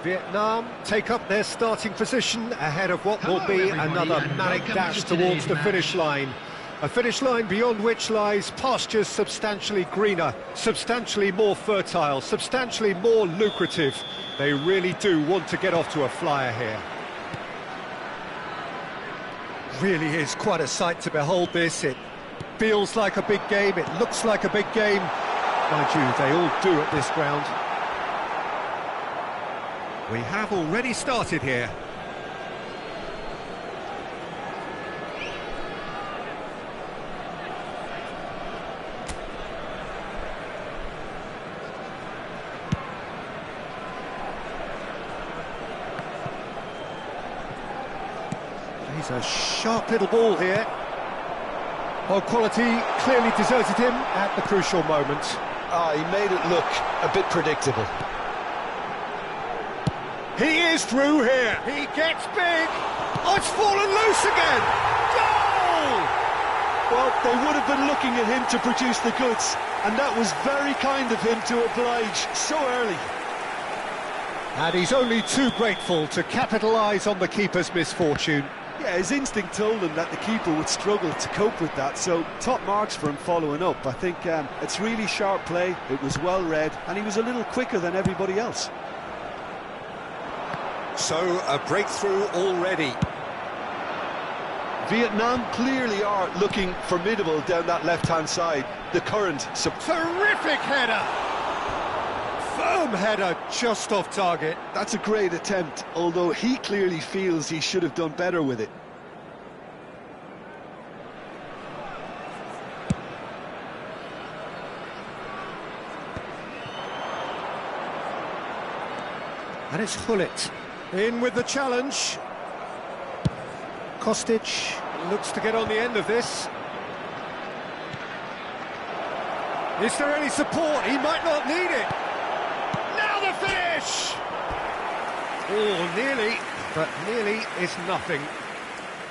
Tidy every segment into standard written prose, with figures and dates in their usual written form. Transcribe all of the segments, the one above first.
Vietnam take up their starting position ahead of what will be another manic dash towards the finish line. A finish line beyond which lies pastures substantially greener, substantially more fertile, substantially more lucrative. They really do want to get off to a flyer here. Really is quite a sight to behold this. It feels like a big game, it looks like a big game. Mind you, they all do at this ground. We have already started here. He's a sharp little ball here. Well, quality clearly deserted him at the crucial moment. He made it look a bit predictable. He is through here. He gets big. Oh, it's fallen loose again. Goal! Well, they would have been looking at him to produce the goods, and that was very kind of him to oblige so early. And he's only too grateful to capitalise on the keeper's misfortune. Yeah, his instinct told him that the keeper would struggle to cope with that, so top marks for him following up. I think it's really sharp play, it was well read, and he was a little quicker than everybody else. So, a breakthrough already. Vietnam clearly are looking formidable down that left-hand side. The current... Terrific header! Firm header, just off target. That's a great attempt, although he clearly feels he should have done better with it. And it's Hullet. In with the challenge. Kostic looks to get on the end of this. Is there any support? He might not need it. Now the finish! Oh, nearly, but nearly is nothing.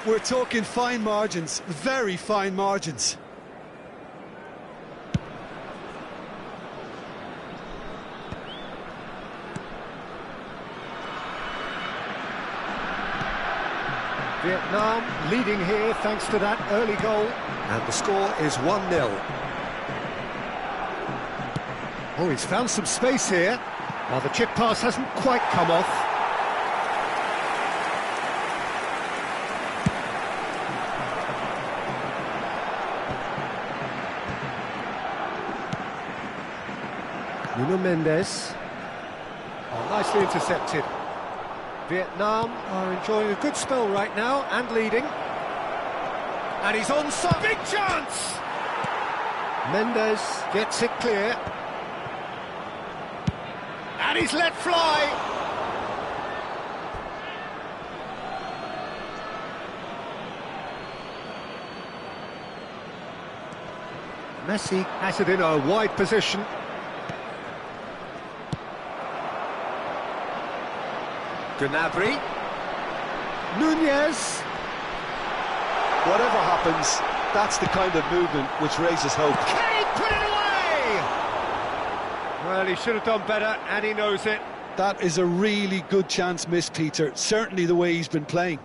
We're talking fine margins, very fine margins. Vietnam leading here thanks to that early goal. And the score is 1-0. Oh, he's found some space here. Well, the chip pass hasn't quite come off. Nuno Mendes. Oh, nicely intercepted. Vietnam are enjoying a good spell right now and leading. And he's onside. Big chance! Mendes gets it clear. And he's let fly. Messi has it in a wide position. Gnabry. Nunez. Whatever happens, that's the kind of movement which raises hope. Can he put it away? Well, he should have done better, and he knows it. That is a really good chance missed, Peter. Certainly the way he's been playing.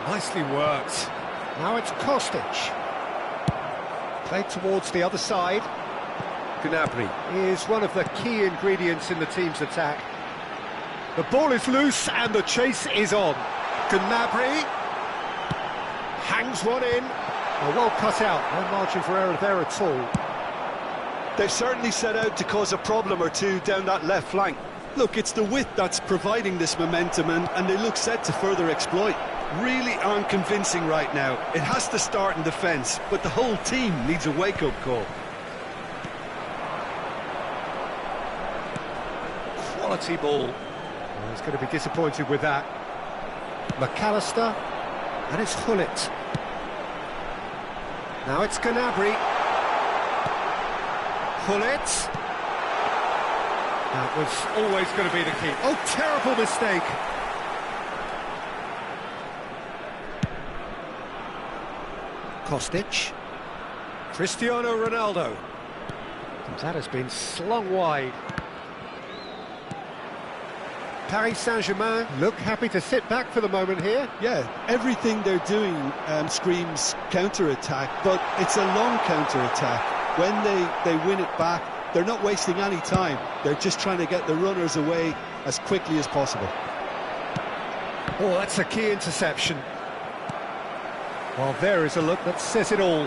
Nicely worked. Now it's Kostic. Played towards the other side. Gnabry is one of the key ingredients in the team's attack. The ball is loose and the chase is on. Gnabry hangs one in. Well cut out, no margin for error there at all. They've certainly set out to cause a problem or two down that left flank. Look, it's the width that's providing this momentum, and they look set to further exploit. Really aren't convincing right now. It has to start in defence, but the whole team needs a wake-up call. Quality ball. Well, he's going to be disappointed with that. McAllister, and it's Hullet. Now it's Gnabry. Hullet. That was always going to be the key. Oh, terrible mistake. Kostic. Cristiano Ronaldo. And that has been slung wide. Paris Saint-Germain look happy to sit back for the moment here. Yeah, everything they're doing screams counter-attack, but it's a long counter-attack. When they win it back, they're not wasting any time. They're just trying to get the runners away as quickly as possible. Oh, that's a key interception. Well, there is a look that says it all.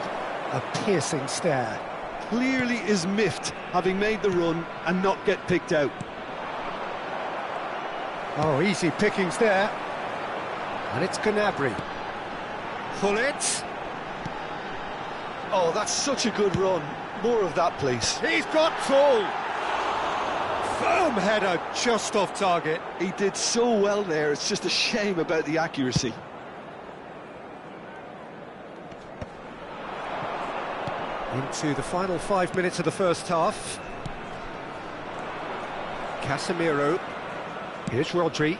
A piercing stare. Clearly is miffed, having made the run and not get picked out. Oh, easy pickings there. And it's Gnabry. Gullit. Oh, that's such a good run. More of that, please. He's got full. Firm header, just off target. He did so well there, it's just a shame about the accuracy. Into the final 5 minutes of the first half. Casemiro. Here's Rodri.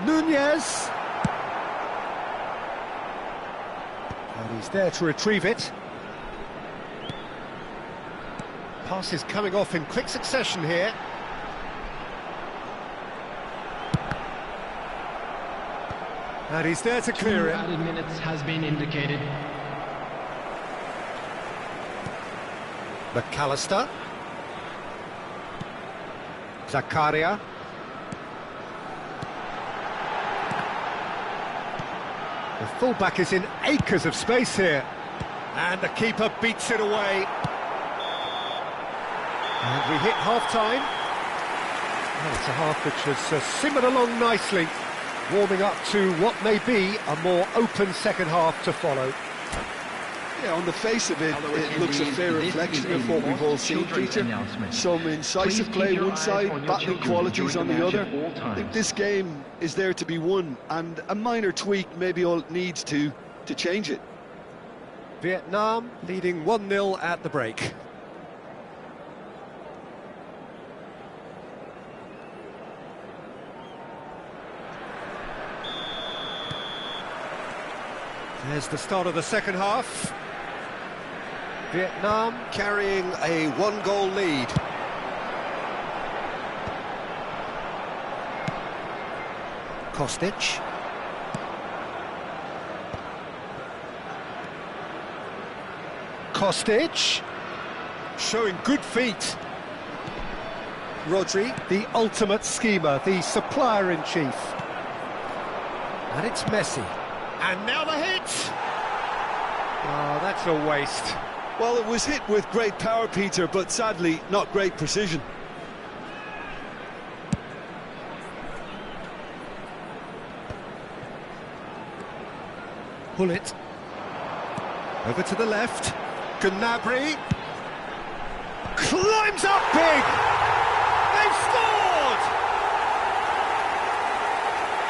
Nunez. And he's there to retrieve it. Passes coming off in quick succession here. And he's there to clear it. 2 added minutes has been indicated. McAllister. Zakaria. The fullback is in acres of space here. And the keeper beats it away. And we hit half-time. Well, it's a half which has simmered along nicely, warming up to what may be a more open second half to follow. Yeah, on the face of it, it looks a fair reflection of what we've all seen, Peter. Some incisive play one side, battling qualities on the other. I think this game is there to be won, and a minor tweak maybe all it needs to change it. Vietnam leading 1-0 at the break. There's the start of the second half. Vietnam carrying a one-goal lead. Kostic. Kostic. Showing good feet. Rodri, the ultimate schemer, the supplier-in-chief. And it's Messi. And now the hit! Oh, that's a waste. Well, it was hit with great power, Peter, but sadly, not great precision. Gullit. Over to the left. Gnabry. Climbs up big! They've scored!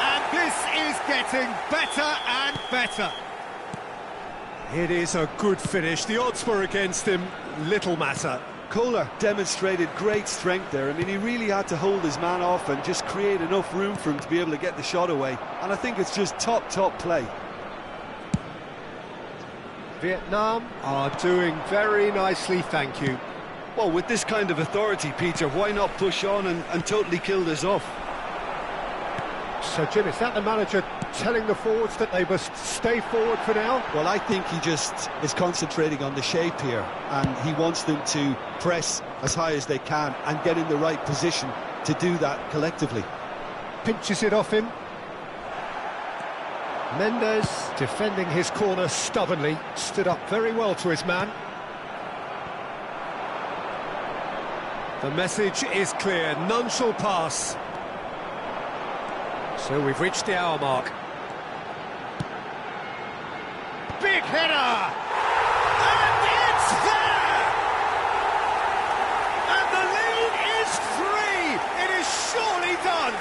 And this is getting better and better. It is a good finish. The odds were against him, little matter. Kohler demonstrated great strength there. I mean, he really had to hold his man off and just create enough room for him to be able to get the shot away. And I think it's just top play. Vietnam are doing very nicely, thank you. Well, with this kind of authority, Peter, why not push on and totally kill this off? So, Jim, is that the manager telling the forwards that they must stay forward for now? Well, I think he just is concentrating on the shape here, and he wants them to press as high as they can and get in the right position to do that collectively. Pinches it off him. Mendes, defending his corner stubbornly, stood up very well to his man. The message is clear, none shall pass. So we've reached the hour mark. Big header! And it's there! And the lead is 3! It is surely done!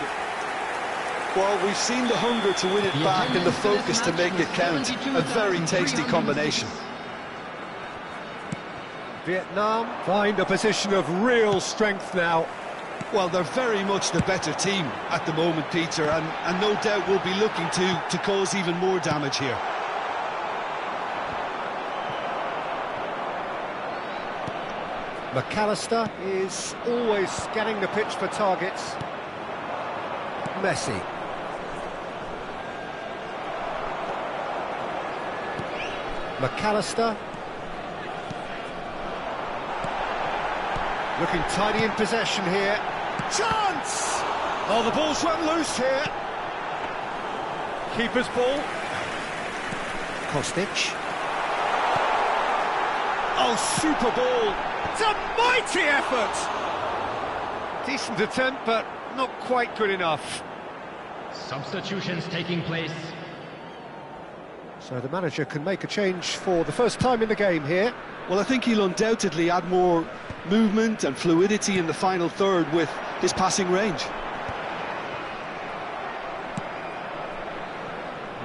Well, we've seen the hunger to win it back and the focus to make it count. A very tasty combination. Vietnam find a position of real strength now. Well, they're very much the better team at the moment, Peter, and no doubt will be looking to cause even more damage here. McAllister is always scanning the pitch for targets. Messi. McAllister. Looking tidy in possession here. Chance! Oh, the ball's run loose here. Keeper's ball. Kostic. Oh, super ball. It's a mighty effort! Decent attempt, but not quite good enough. Substitutions taking place. So the manager can make a change for the first time in the game here. Well, I think he'll undoubtedly add more movement and fluidity in the final third with his passing range.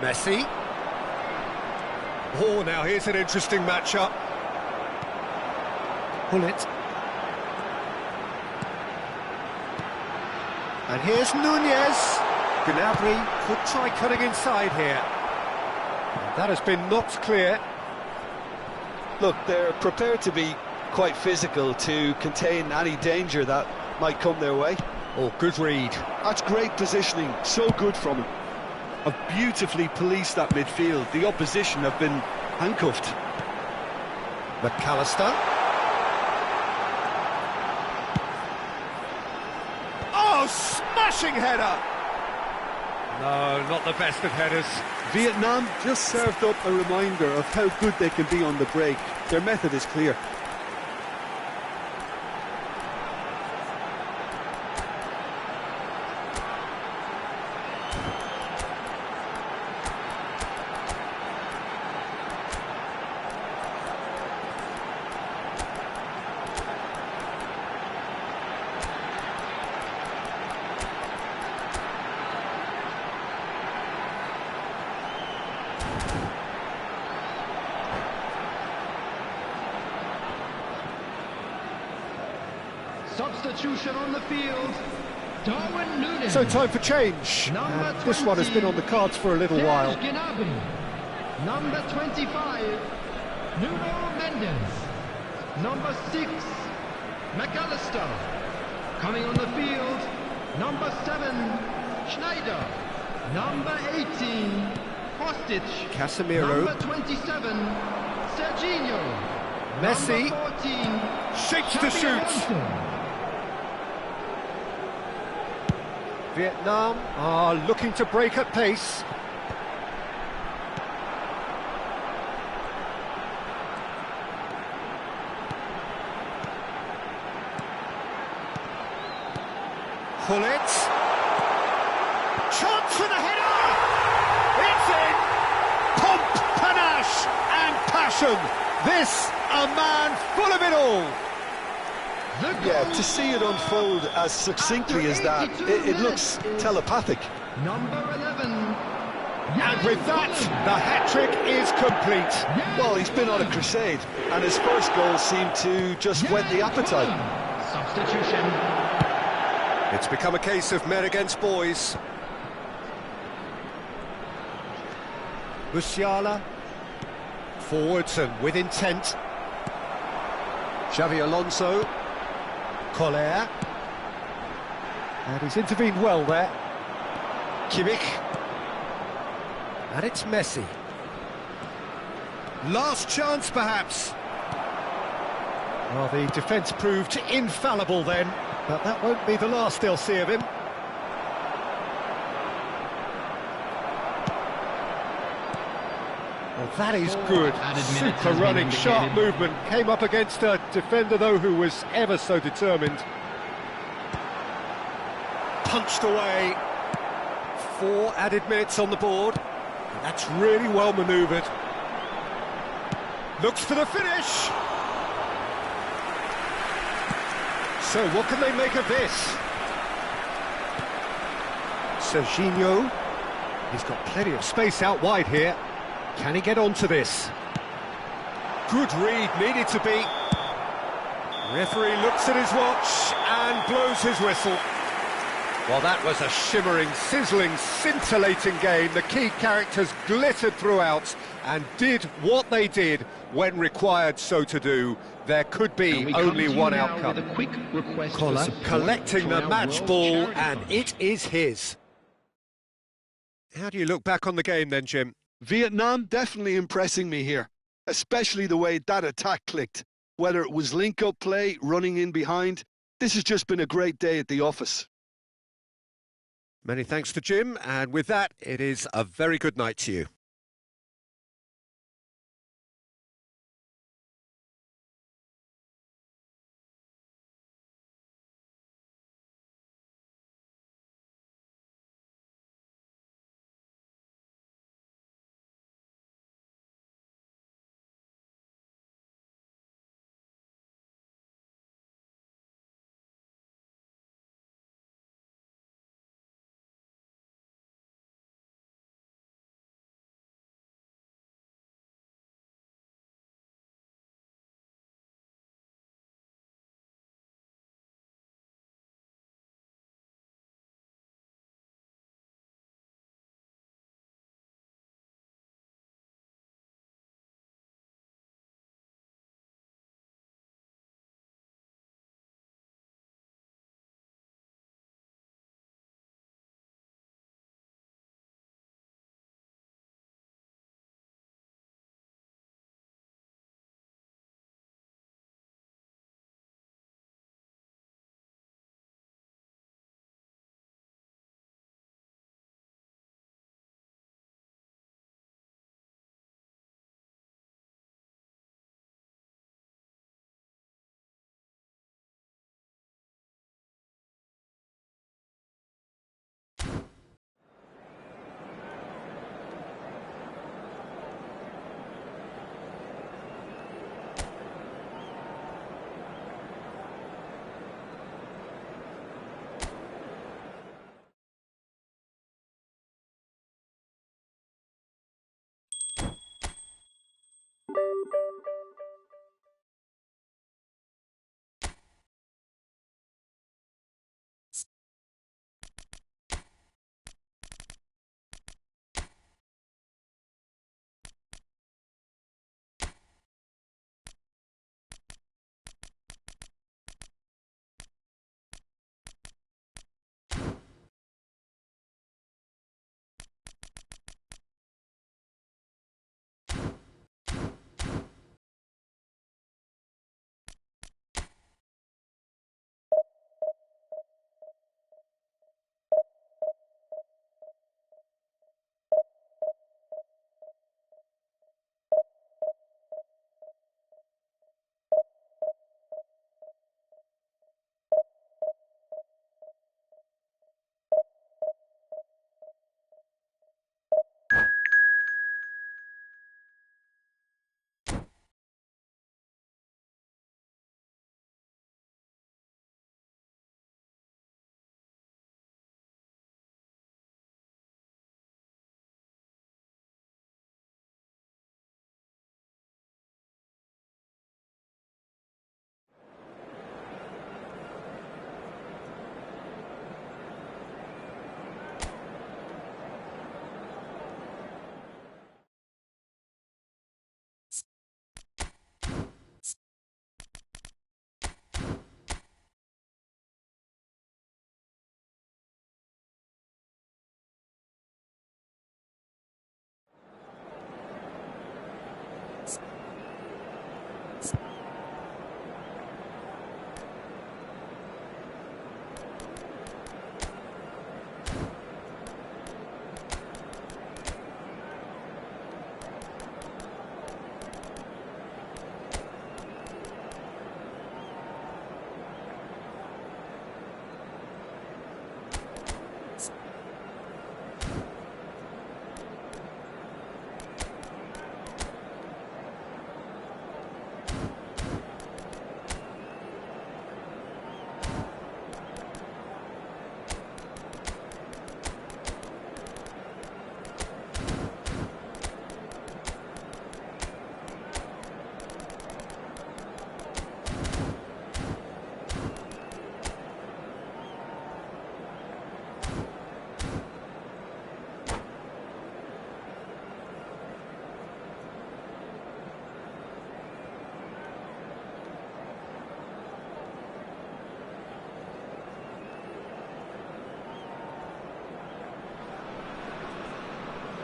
Messi. Oh, now here's an interesting matchup. Pull it. And here's Nunez. Gnabry could try cutting inside here. That has been knocked clear. Look, they're prepared to be quite physical to contain any danger that might come their way. Oh, good read. That's great positioning, so good from him. Have beautifully policed that midfield. The opposition have been handcuffed. McAllister. Oh, smashing header! No, not the best of headers. Vietnam just served up a reminder of how good they can be on the break. Their method is clear. Substitution on the field. Darwin Núñez. So time for change. And this one has been on the cards for a little while. Gnabry. Number 25, Nuno Mendes. Number 6, McAllister. Coming on the field, number 7, Schneider. Number 18, Kostic. Casemiro. Number 27, Serginho. Messi. Number 14, Shapes to Xabi shoot. Alonso. Vietnam are looking to break at pace. Pull it. Chance for the header! It's in! Pomp, panache and passion. This, a man full of it all. Yeah, to see it unfold as succinctly as that, it looks telepathic. Number 11. And with that, the hat-trick is complete. Well, he's been on a crusade, and his first goal seemed to just whet the appetite. Substitution. It's become a case of men against boys. Musiala. Forwards and with intent. Xabi Alonso. Collier. And he's intervened well there. Kimmich. And it's Messi. Last chance, perhaps. Well, the defence proved infallible then, but that won't be the last they'll see of him. Well, that is good. Super running, sharp movement. Came up against a defender, though, who was ever so determined. Punched away. 4 added minutes on the board. And that's really well manoeuvred. Looks for the finish. So what can they make of this? Serginho. He's got plenty of space out wide here. Can he get onto this? Good read, needed to be. Referee looks at his watch and blows his whistle. Well, that was a shimmering, sizzling, scintillating game. The key characters glittered throughout and did what they did when required so to do. There could be only one outcome. With a quick request Collar collecting the match ball, and it is his. How do you look back on the game then, Jim? Vietnam definitely impressing me here, especially the way that attack clicked. Whether it was link-up play, running in behind, this has just been a great day at the office. Many thanks to Jim, and with that, it is a very good night to you.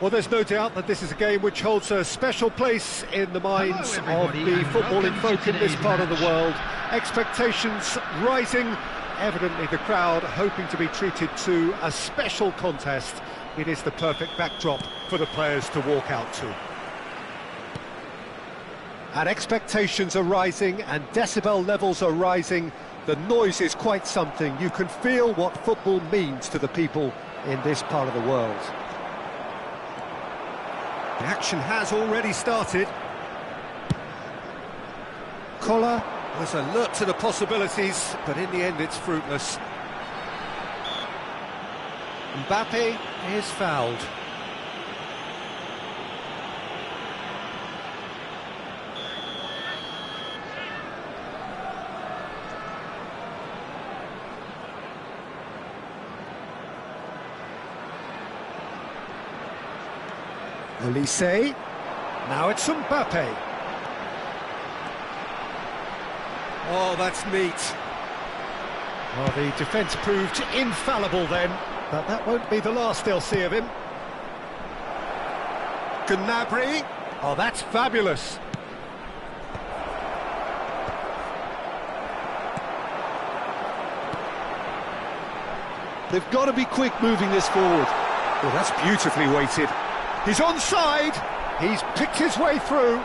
Well, there's no doubt that this is a game which holds a special place in the minds of everybody, the and footballing welcome folk to in this today's part of the match. world. Expectations rising, evidently the crowd hoping to be treated to a special contest. It is the perfect backdrop for the players to walk out to. And expectations are rising and decibel levels are rising. The noise is quite something. You can feel what football means to the people in this part of the world. The action has already started. Collar was alert to the possibilities, but in the end it's fruitless. Mbappe is fouled. Olise, now it's Mbappe. Oh, that's neat. Well, the defence proved infallible then, but that won't be the last they'll see of him. Gnabry, oh, that's fabulous. They've got to be quick moving this forward. Well, that's beautifully weighted. He's onside. He's picked his way through.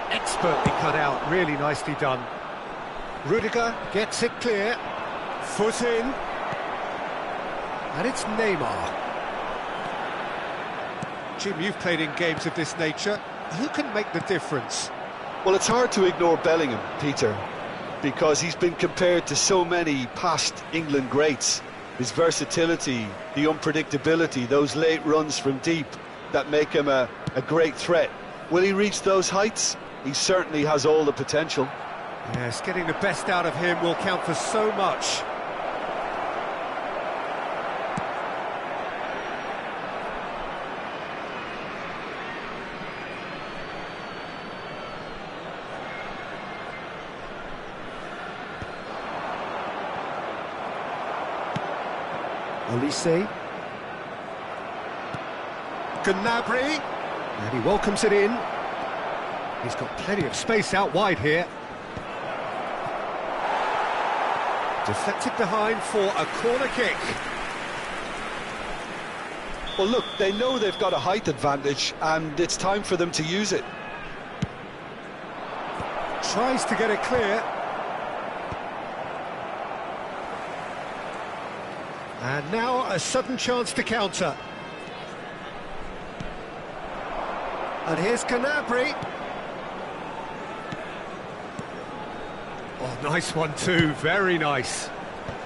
Expertly cut out, really nicely done. Rudiger gets it clear. Foot in. And it's Neymar. Jim, you've played in games of this nature. Who can make the difference? Well, it's hard to ignore Bellingham, Peter, because he's been compared to so many past England greats. His versatility, the unpredictability, those late runs from deep that make him a great threat. Will he reach those heights? He certainly has all the potential. Yes, getting the best out of him will count for so much. Olise. Gnabry. And he welcomes it in. He's got plenty of space out wide here. Deflected behind for a corner kick. Well, look, they know they've got a height advantage, and it's time for them to use it. Tries to get it clear. And now a sudden chance to counter. And here's Gnabry. Oh, nice one too, very nice.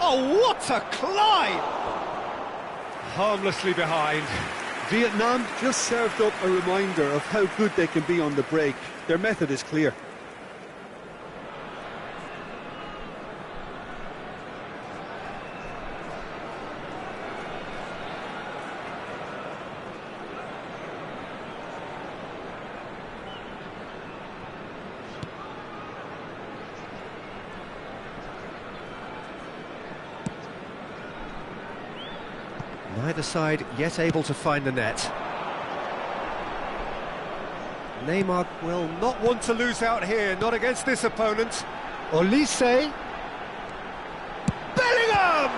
Oh, what a climb! Harmlessly behind. Vietnam just served up a reminder of how good they can be on the break. Their method is clear. Neither side yet able to find the net. Neymar will not want to lose out here, not against this opponent. Olise. Bellingham!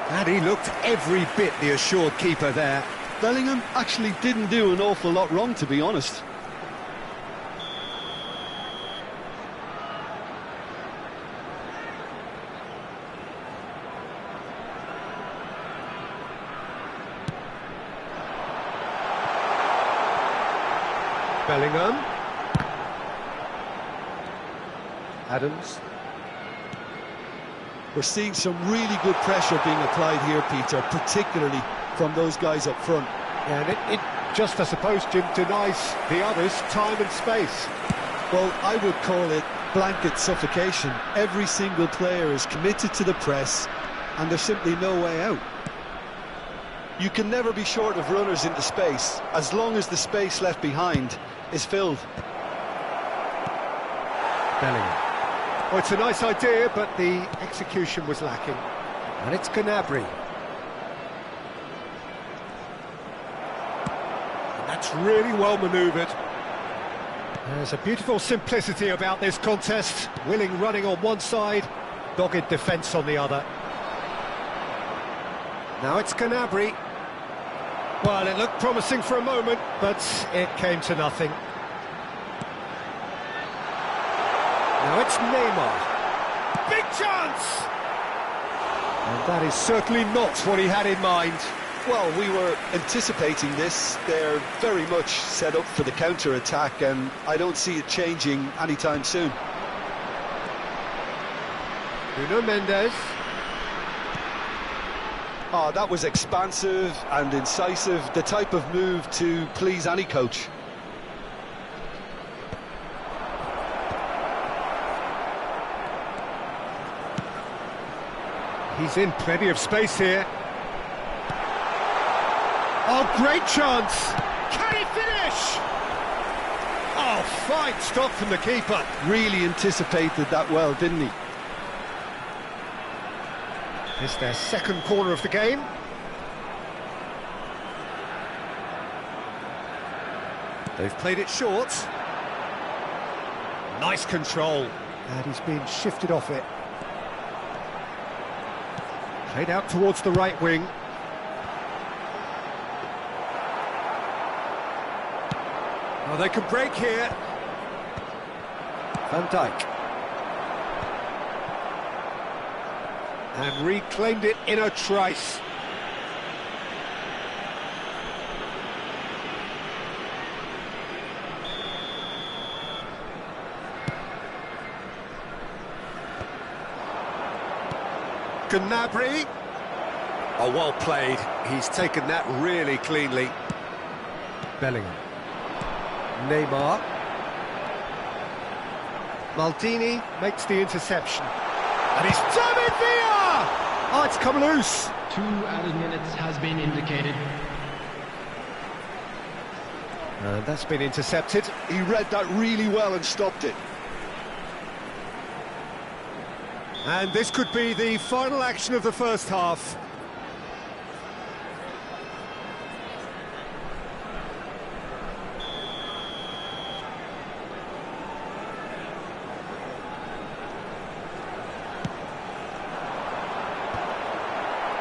And he looked every bit the assured keeper there. Bellingham actually didn't do an awful lot wrong, to be honest. Bellingham. Adams. We're seeing some really good pressure being applied here, Peter, particularly from those guys up front. And it just, I suppose, Jim, denies the others time and space. Well, I would call it blanket suffocation. Every single player is committed to the press, and there's simply no way out. You can never be short of runners into space, as long as the space left behind is filled. Bellingham. Well, it's a nice idea, but the execution was lacking. And it's Gnabry. That's really well manoeuvred. There's a beautiful simplicity about this contest. Willing running on one side, dogged defence on the other. Now it's Gnabry. Well, it looked promising for a moment, but it came to nothing. Now it's Neymar. Big chance! And that is certainly not what he had in mind. Well, we were anticipating this. They're very much set up for the counter-attack, and I don't see it changing anytime soon. Nuno Mendes. Oh, that was expansive and incisive, the type of move to please any coach. He's in plenty of space here. Oh, great chance! Can he finish? Oh, fine stop from the keeper. Really anticipated that well, didn't he? It's their second corner of the game. They've played it short. Nice control. And he's been shifted off it. Played out towards the right wing. Oh, they can break here. Van Dijk. And reclaimed it in a trice. Gnabry. Oh, well played. He's taken that really cleanly. Bellingham. Neymar. Maldini makes the interception. And he's done it there! Oh, it's come loose. 2 added minutes has been indicated. And that's been intercepted. He read that really well and stopped it. And this could be the final action of the first half.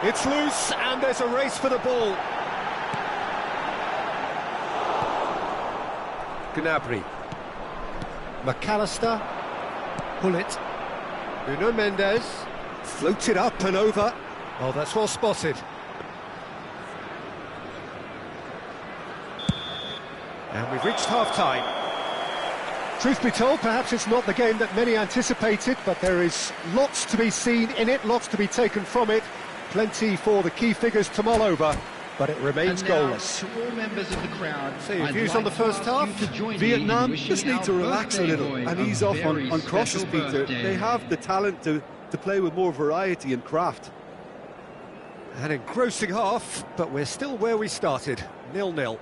It's loose, and there's a race for the ball. Gnabry. McAllister. Hullet. Nuno Mendes. Floated up and over. Oh, that's well spotted. And we've reached half-time. Truth be told, perhaps it's not the game that many anticipated, but there is lots to be seen in it, lots to be taken from it. Plenty for the key figures to mull over, but it remains goalless. To all members of the crowd, So your views on the first half? Vietnam just need to relax a little and ease off on crosses, Peter. They have the talent to play with more variety and craft. An engrossing half, but we're still where we started, 0-0.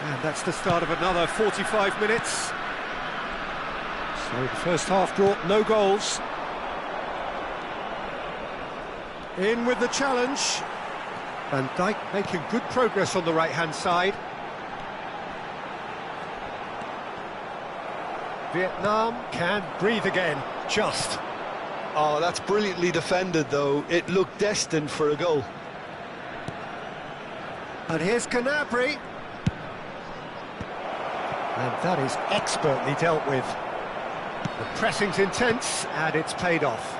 And that's the start of another 45 minutes. So the first half brought no goals. In with the challenge. Van Dijk making good progress on the right-hand side. Vietnam can breathe again, just. Oh, that's brilliantly defended, though. It looked destined for a goal. And here's Gnabry. And that is expertly dealt with. The pressing's intense, and it's paid off.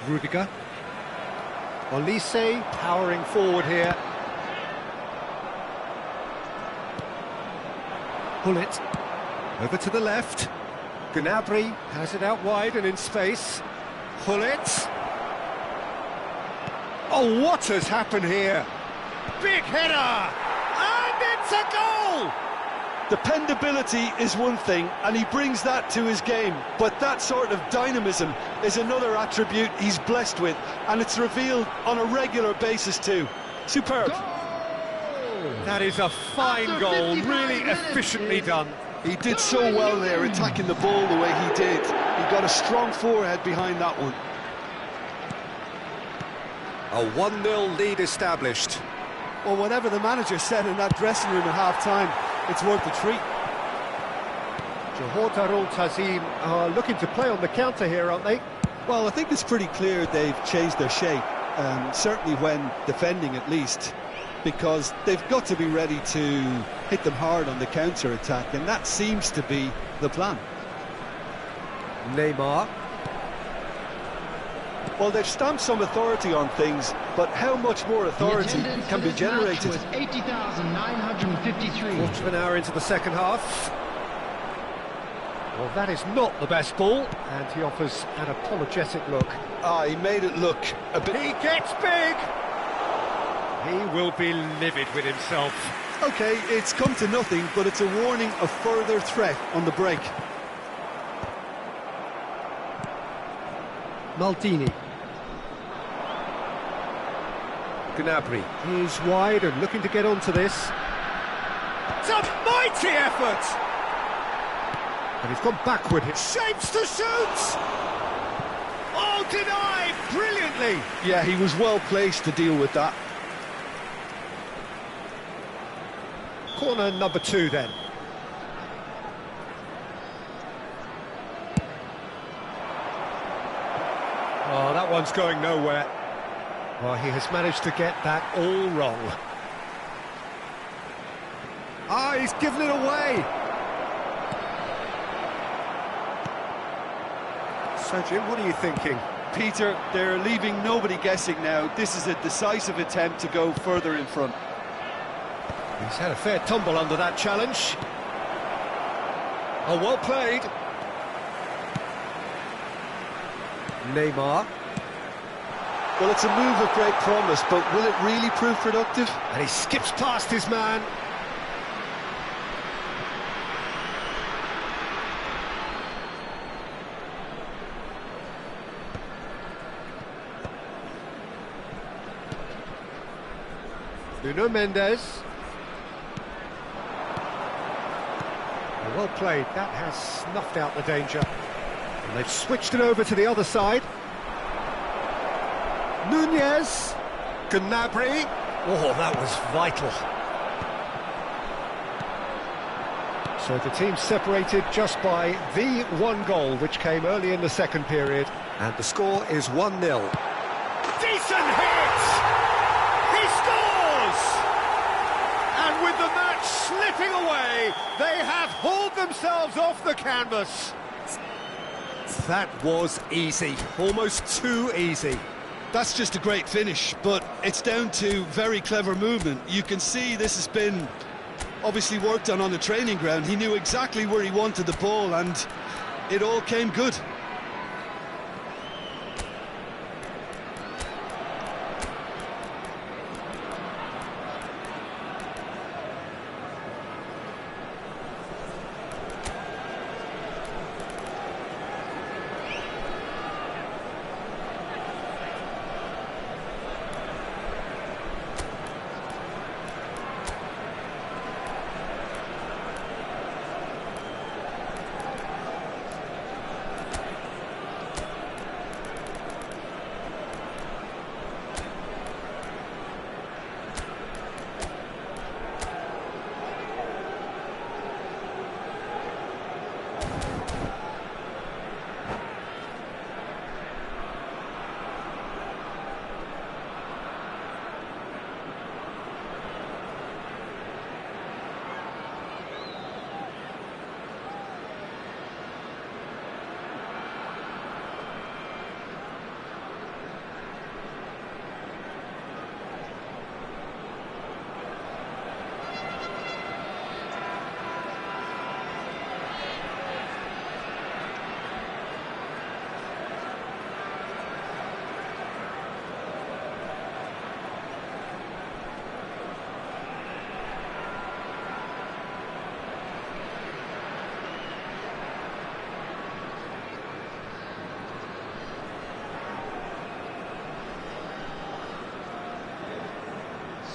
Rudiger. Olise powering forward here. Bullet. Over to the left. Gnabry has it out wide and in space. Bullet. Oh, what has happened here? Big header! And it's a goal! Dependability is one thing, and he brings that to his game, but that sort of dynamism is another attribute he's blessed with, and it's revealed on a regular basis too. Superb. That is a fine goal, really efficiently done. He did so well there, attacking the ball the way he did. He got a strong forehead behind that one. A 1-0 lead established. Well, whatever the manager said in that dressing room at half-time, it's worth the treat. Johor Darul Tazim are looking to play on the counter here, aren't they? Well, I think it's pretty clear they've changed their shape, certainly when defending at least, because they've got to be ready to hit them hard on the counter-attack, and that seems to be the plan. Neymar. Well, they've stamped some authority on things, but how much more authority can be generated? Was 80,953. Quarter of an hour into the second half. Well, that is not the best ball, and he offers an apologetic look. He made it look a bit... He gets big! He will be livid with himself. OK, it's come to nothing, but it's a warning of further threat on the break. Maldini. Gnabry is wide and looking to get onto this. It's a mighty effort! And he's gone backward. It shapes to shoot! Oh, denied brilliantly! Yeah, he was well placed to deal with that. Corner number 2 then. Oh, that one's going nowhere. Well, he has managed to get that all wrong. He's given it away. So, Jim, what are you thinking? Peter, they're leaving nobody guessing now. This is a decisive attempt to go further in front. He's had a fair tumble under that challenge. Oh, well played. Neymar. Well, it's a move of great promise, but will it really prove productive? And he skips past his man. Nuno Mendes. Well played, that has snuffed out the danger. And they've switched it over to the other side. Nunez. Gnabry. Oh, that was vital. So the team separated just by the one goal, which came early in the second period. And the score is 1-0. Decent hit! He scores! And with the match slipping away, they have hauled themselves off the canvas. That was easy, almost too easy. That's just a great finish, but it's down to very clever movement. You can see this has been obviously worked on the training ground. He knew exactly where he wanted the ball, and it all came good.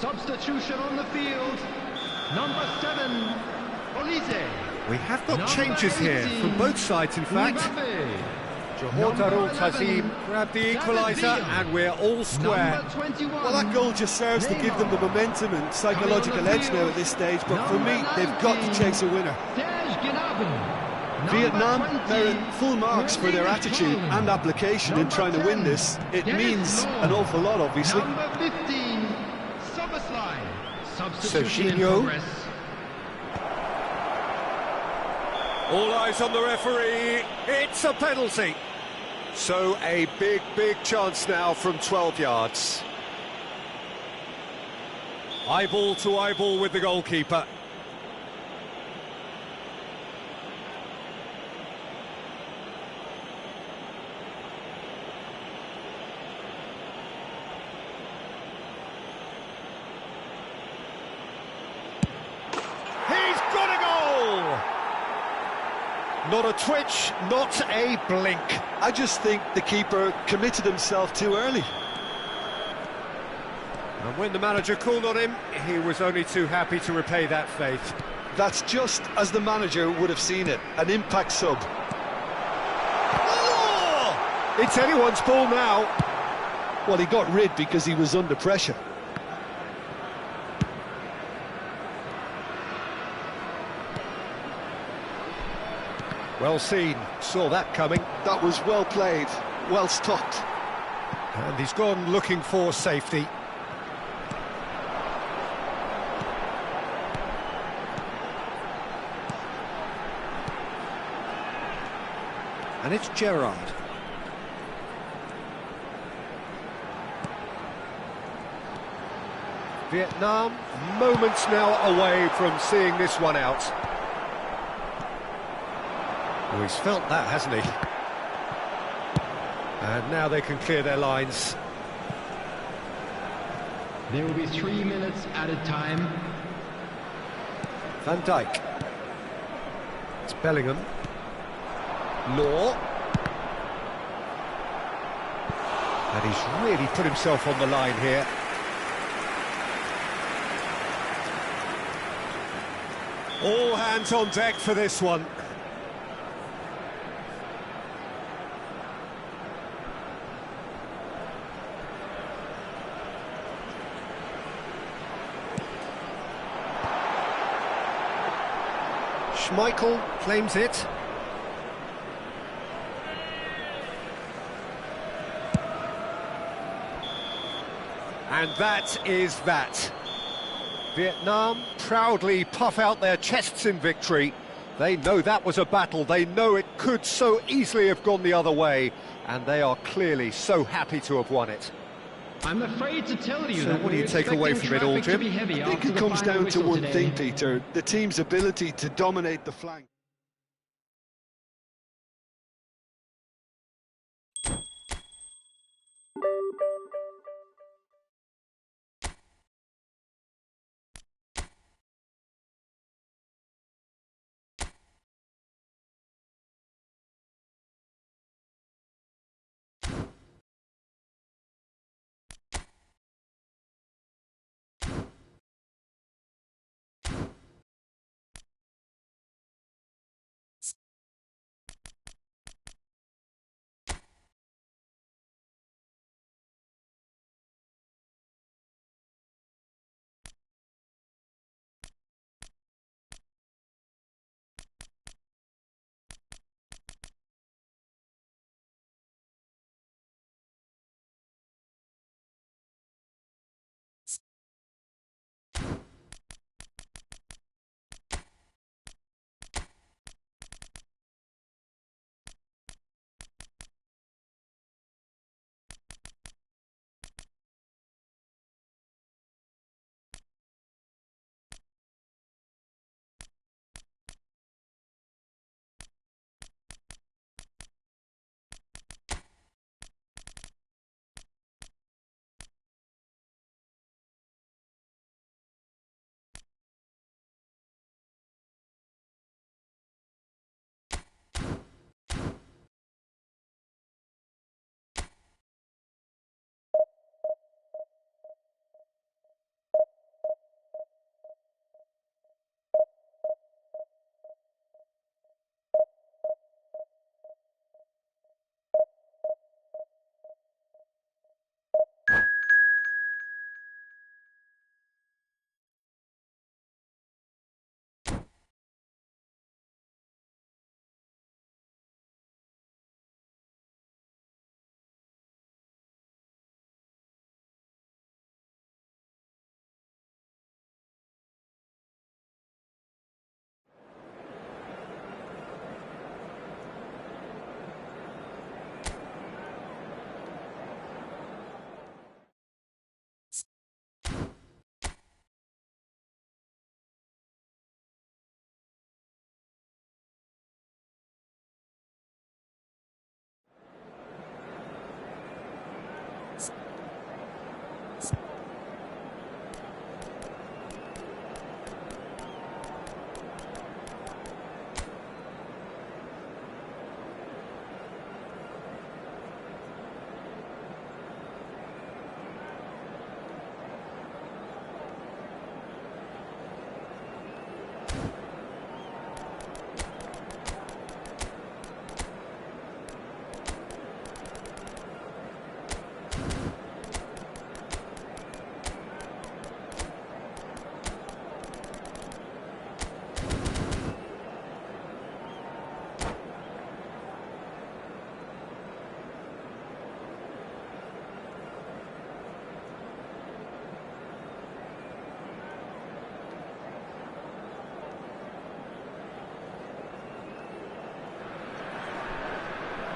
Substitution on the field. Number 7, Olise. We have got Number changes here 18, from both sides, in fact. Mbappe. Johor Darul Tazim grabbed the equaliser, and we're all square. Number 21. Well, that goal just serves to give them the momentum and psychological edge now at this stage, but for me, they've got to chase a winner. Vietnam merit full marks for their attitude and application in trying to win this. It means an awful lot, obviously. Number 15, Soboslai. Substitution in Serginho. progress. All eyes on the referee. It's a penalty. So a big chance now from 12 yards. Eyeball to eyeball with the goalkeeper. He's got a goal! Not a twitch, not a blink. I just think the keeper committed himself too early. And when the manager called on him, he was only too happy to repay that faith. That's just as the manager would have seen it, an impact sub. Oh! It's anyone's ball now. Well, he got rid because he was under pressure. Well seen, saw that coming. That was well played, well stopped. And he's gone looking for safety. And it's Gerrard. Vietnam, moments now away from seeing this one out. Oh, he's felt that, hasn't he? And now they can clear their lines. There will be 3 minutes added time. Van Dijk. It's Bellingham. Law. And he's really put himself on the line here. All hands on deck for this one. Schmeichel claims it. And that is that. Vietnam proudly puff out their chests in victory. They know that was a battle. They know it could so easily have gone the other way. And they are clearly so happy to have won it. I'm afraid to tell you So that what do you we're take away from it all, expecting traffic to Jim? be heavy I think after it the comes final down to whistle one today. thing, Peter, the team's ability to dominate the flank.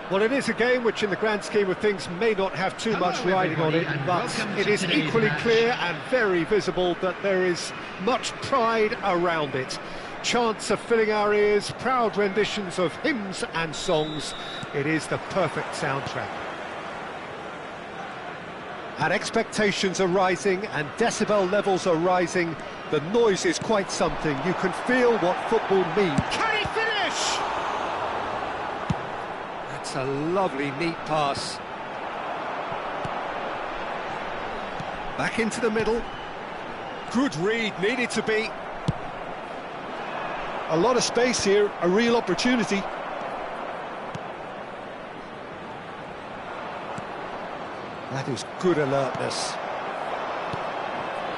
Well, it is a game which in the grand scheme of things may not have too much riding on it, but it is equally clear and very visible that there is much pride around it. Chants are filling our ears, proud renditions of hymns and songs. It is the perfect soundtrack. And expectations are rising and decibel levels are rising. The noise is quite something. You can feel what football means. Can he finish? That's a lovely, neat pass. Back into the middle. Good read, needed to be. A lot of space here, a real opportunity. That is good alertness.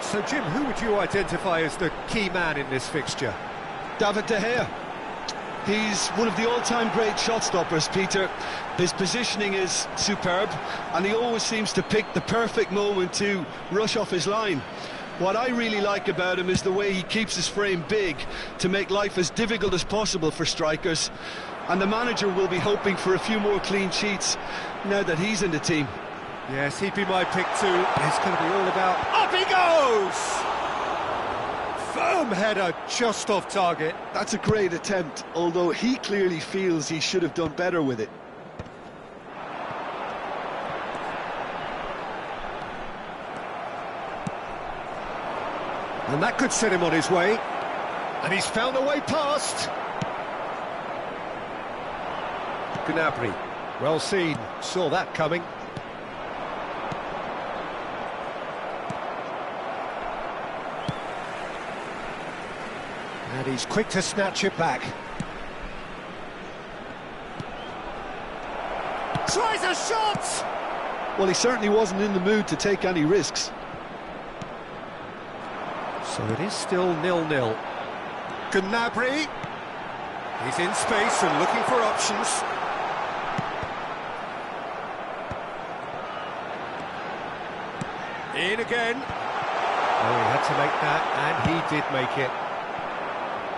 So, Jim, who would you identify as the key man in this fixture? David De Gea. He's one of the all-time great shot-stoppers, Peter. His positioning is superb, and he always seems to pick the perfect moment to rush off his line. What I really like about him is the way he keeps his frame big to make life as difficult as possible for strikers. And the manager will be hoping for a few more clean sheets now that he's in the team. Yes, he'd be my pick too. It's going to be all about... Up he goes! Firm header, just off target. That's a great attempt, although he clearly feels he should have done better with it. And that could set him on his way. And he's found a way past. Gnabry, well seen, saw that coming. And he's quick to snatch it back. Tries a shot! Well, he certainly wasn't in the mood to take any risks. So it is still 0-0. Gnabry. He's in space and looking for options. In again. Oh, he had to make that, and he did make it.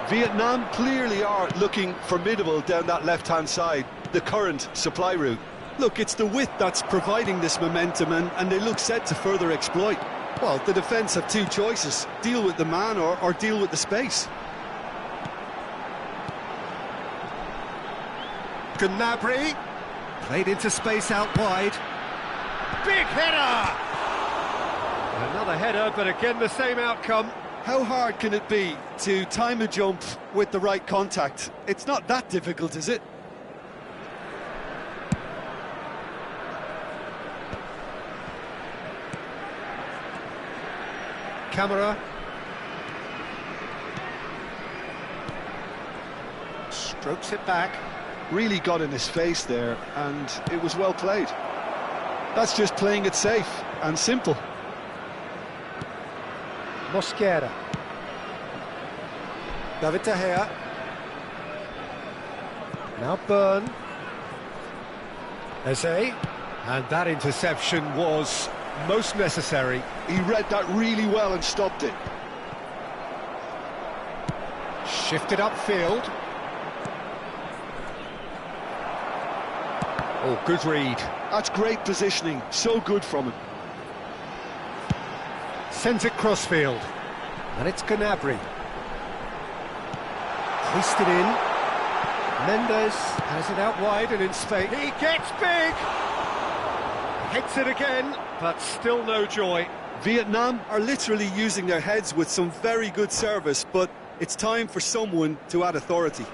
Vietnam clearly are looking formidable down that left-hand side, the current supply route. Look, it's the width that's providing this momentum, and they look set to further exploit. Well, the defence have two choices, deal with the man or deal with the space. Gnabry, played into space out wide. Big header! Another header, but again the same outcome. How hard can it be to time a jump with the right contact? It's not that difficult, is it? Camera. Strokes it back. Really got in his face there, and it was well played. That's just playing it safe and simple. Mosquera. David De Gea. Now Byrne. Eze. And that interception was most necessary. He read that really well and stopped it. Shifted upfield. Oh, good read. That's great positioning, so good from him. Sends it crossfield. And it's Gnabry. Hoisted in. Mendes has it out wide and in space. He gets big! Hits it again, but still no joy. Vietnam are literally using their heads with some very good service, but it's time for someone to add authority.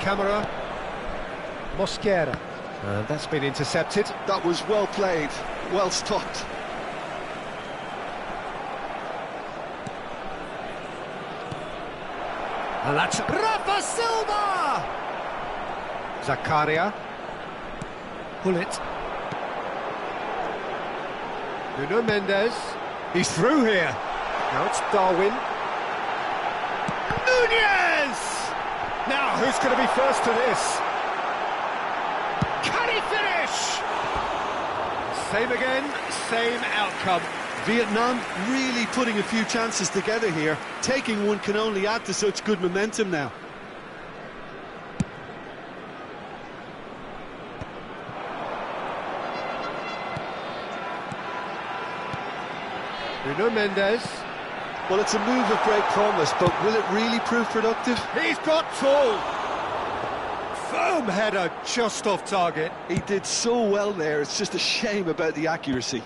Camera. Mosquera. And that's been intercepted. That was well played, well stopped. And that's Rafa Silva! Zakaria. Gullit. Nuno Mendes. He's through here. Now it's Darwin. Nunez! Now, who's going to be first to this? Can he finish? Same again, same outcome. Vietnam really putting a few chances together here. Taking one can only add to such good momentum now. Nuno Mendes. Well, it's a move of great promise, but will it really prove productive? He's got tall. Firm header, just off target. He did so well there, it's just a shame about the accuracy.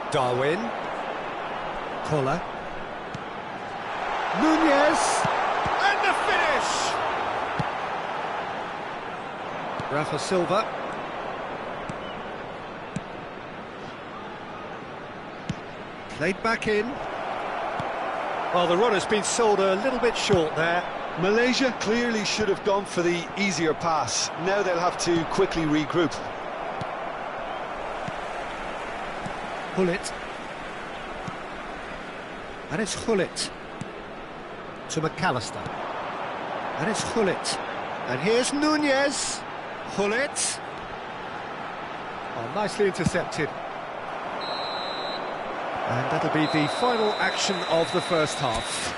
Darwin. Koller. Nunez. And the finish! Rafa Silva. Played back in. Well, the run has been sold a little bit short there. Malaysia clearly should have gone for the easier pass. Now they'll have to quickly regroup. Gullit. And it's Gullit. To McAllister. And it's Gullit. And here's Nunez. Gullit. Oh, nicely intercepted. And that'll be the final action of the first half.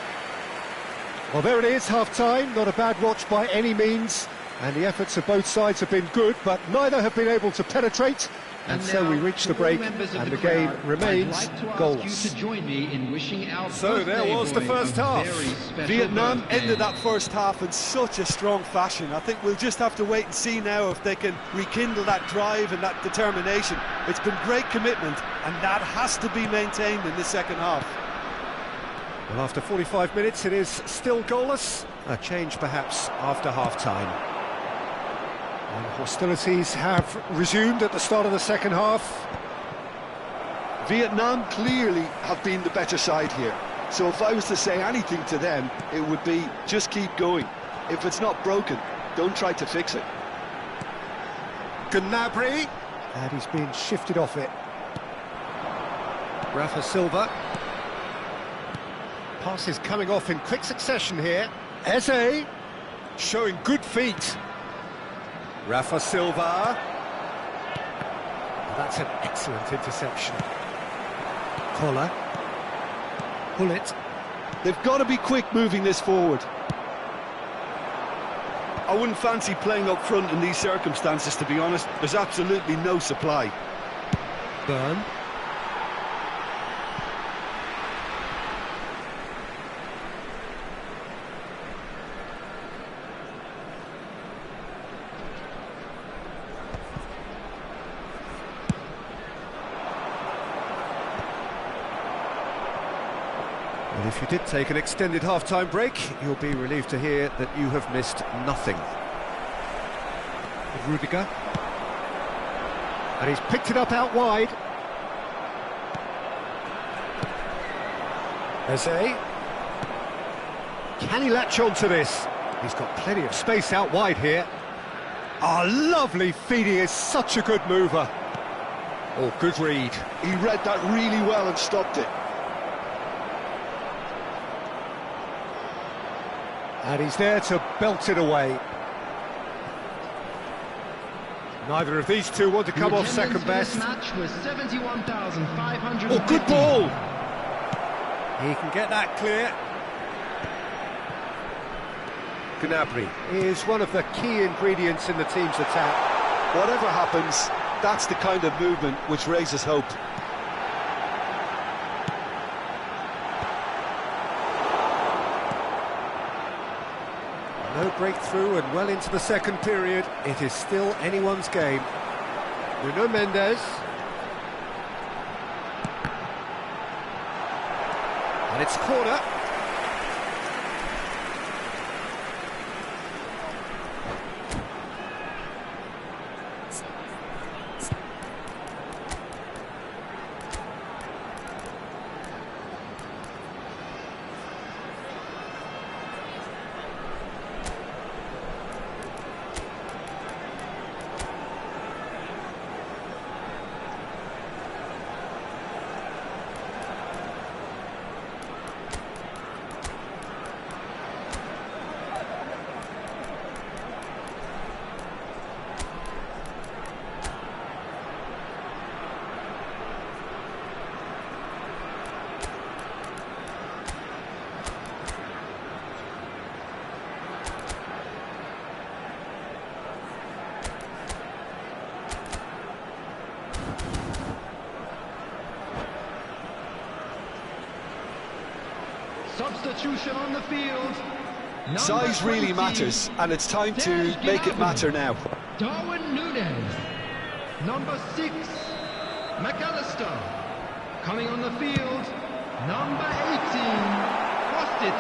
Well, there it is, half-time. Not a bad watch by any means. And the efforts of both sides have been good, but neither have been able to penetrate. And so we reach the break, and the game remains goalless. So there was the first half. Vietnam ended that first half in such a strong fashion. I think we'll just have to wait and see now if they can rekindle that drive and that determination. It's been great commitment, and that has to be maintained in the second half. Well, after 45 minutes, it is still goalless. A change perhaps after half-time. And hostilities have resumed at the start of the second half. Vietnam clearly have been the better side here. So if I was to say anything to them, it would be just keep going. If it's not broken, don't try to fix it. Gnabry. And he's been shifted off it. Rafa Silva. Passes coming off in quick succession here. Eze. Showing good feet. Rafa Silva. That's an excellent interception. Koller. Gullit. They've got to be quick moving this forward. I wouldn't fancy playing up front in these circumstances, to be honest. There's absolutely no supply. Burn. And if you did take an extended half-time break, you'll be relieved to hear that you have missed nothing. Rudiger. And he's picked it up out wide. Eze. Can he latch on to this? He's got plenty of space out wide here. Ah, lovely feed, he is such a good mover. Oh, good read. He read that really well and stopped it. And he's there to belt it away. Neither of these two want to come off second best. Match was 71,500. Oh, good ball! He can get that clear. Gnabry is one of the key ingredients in the team's attack. Whatever happens, that's the kind of movement which raises hope. No breakthrough and well into the second period. It is still anyone's game. Nuno Mendes. And it's corner. Substitution on the field. Number Size really 20, matters, and it's time to make it matter now. Darwin Núñez. Number 6, McAllister. Coming on the field, number 18, Kostic.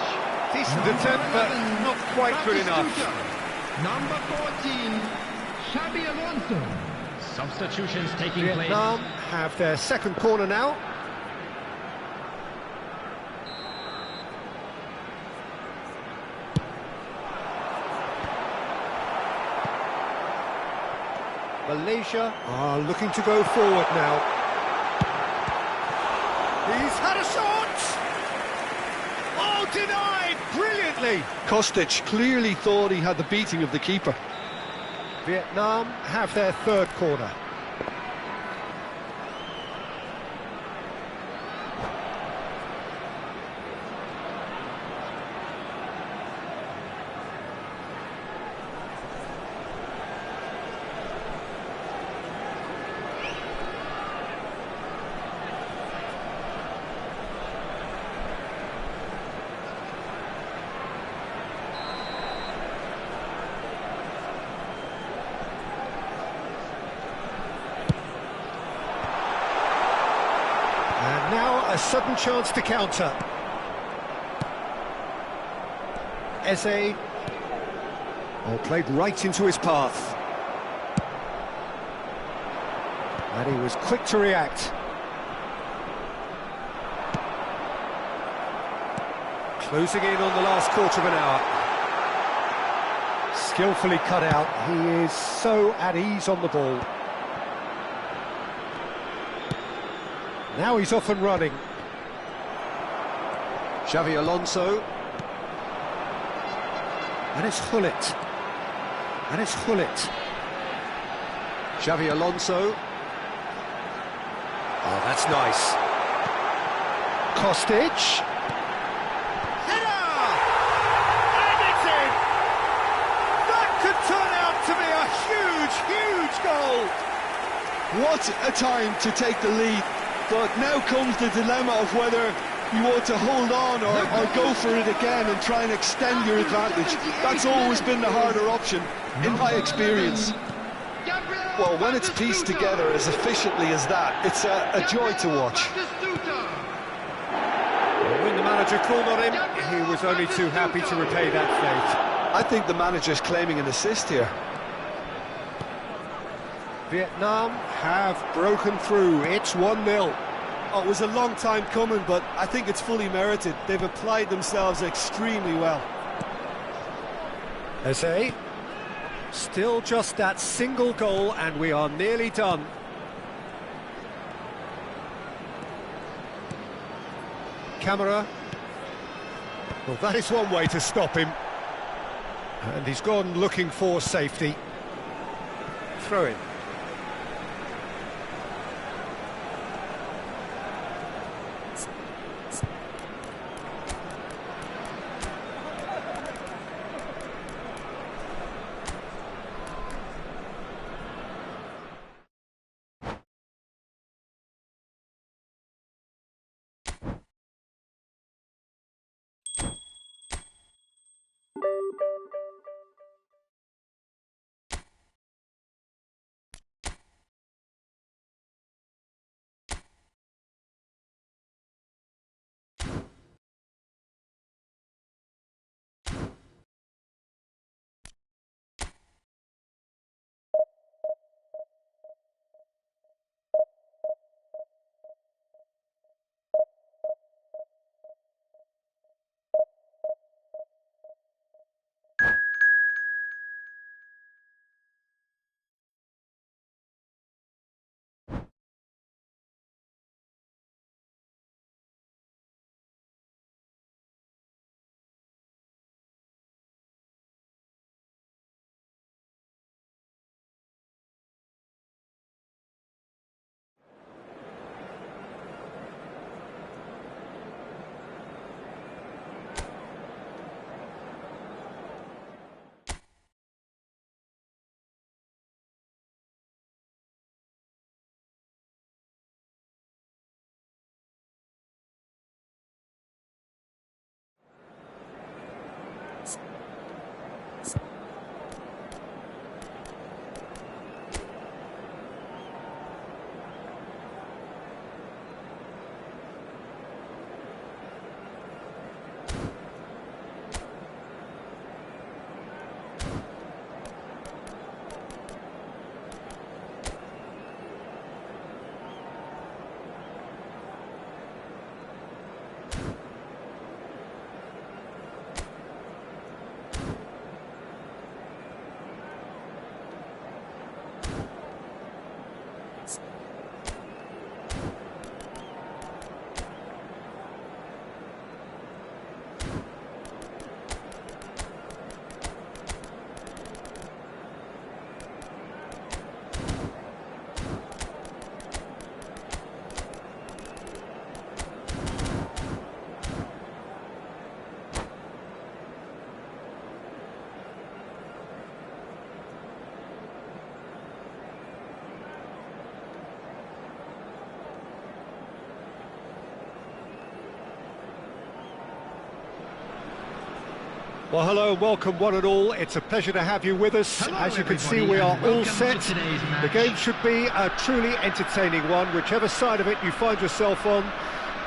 Decent Number attempt, but 11, not quite good enough. Batistuta. Number 14, Xabi Alonso. Substitutions taking Vietnam have their second corner now. Malaysia are looking to go forward now. He's had a shot! Oh, denied brilliantly! Kostic clearly thought he had the beating of the keeper. Vietnam have their third corner. And now a sudden chance to counter. Eze. Oh, played right into his path. And he was quick to react. Closing in on the last quarter of an hour. Skillfully cut out. He is so at ease on the ball. Now he's off and running. Xabi Alonso. And it's Hullet. And it's Hullet. Xabi Alonso. Oh, that's nice. Kostic. Header! And it's in! That could turn out to be a huge, huge goal! What a time to take the lead. But now comes the dilemma of whether you want to hold on or go for it again and try and extend your advantage. That's always been the harder option, in my experience. Well, when it's pieced together as efficiently as that, it's a joy to watch. When the manager called on him, he was only too happy to repay that fate. I think the manager's claiming an assist here. Vietnam have broken through. It's 1-0. Oh, it was a long time coming, but I think it's fully merited. They've applied themselves extremely well. Eze. Still just that single goal, and we are nearly done. Camera. Well, that is one way to stop him. And he's gone looking for safety. Throw in. Well, hello and welcome one and all. It's a pleasure to have you with us. Hello, As you can see, everybody, we are and all welcome set. to today's match. The game should be a truly entertaining one, whichever side of it you find yourself on.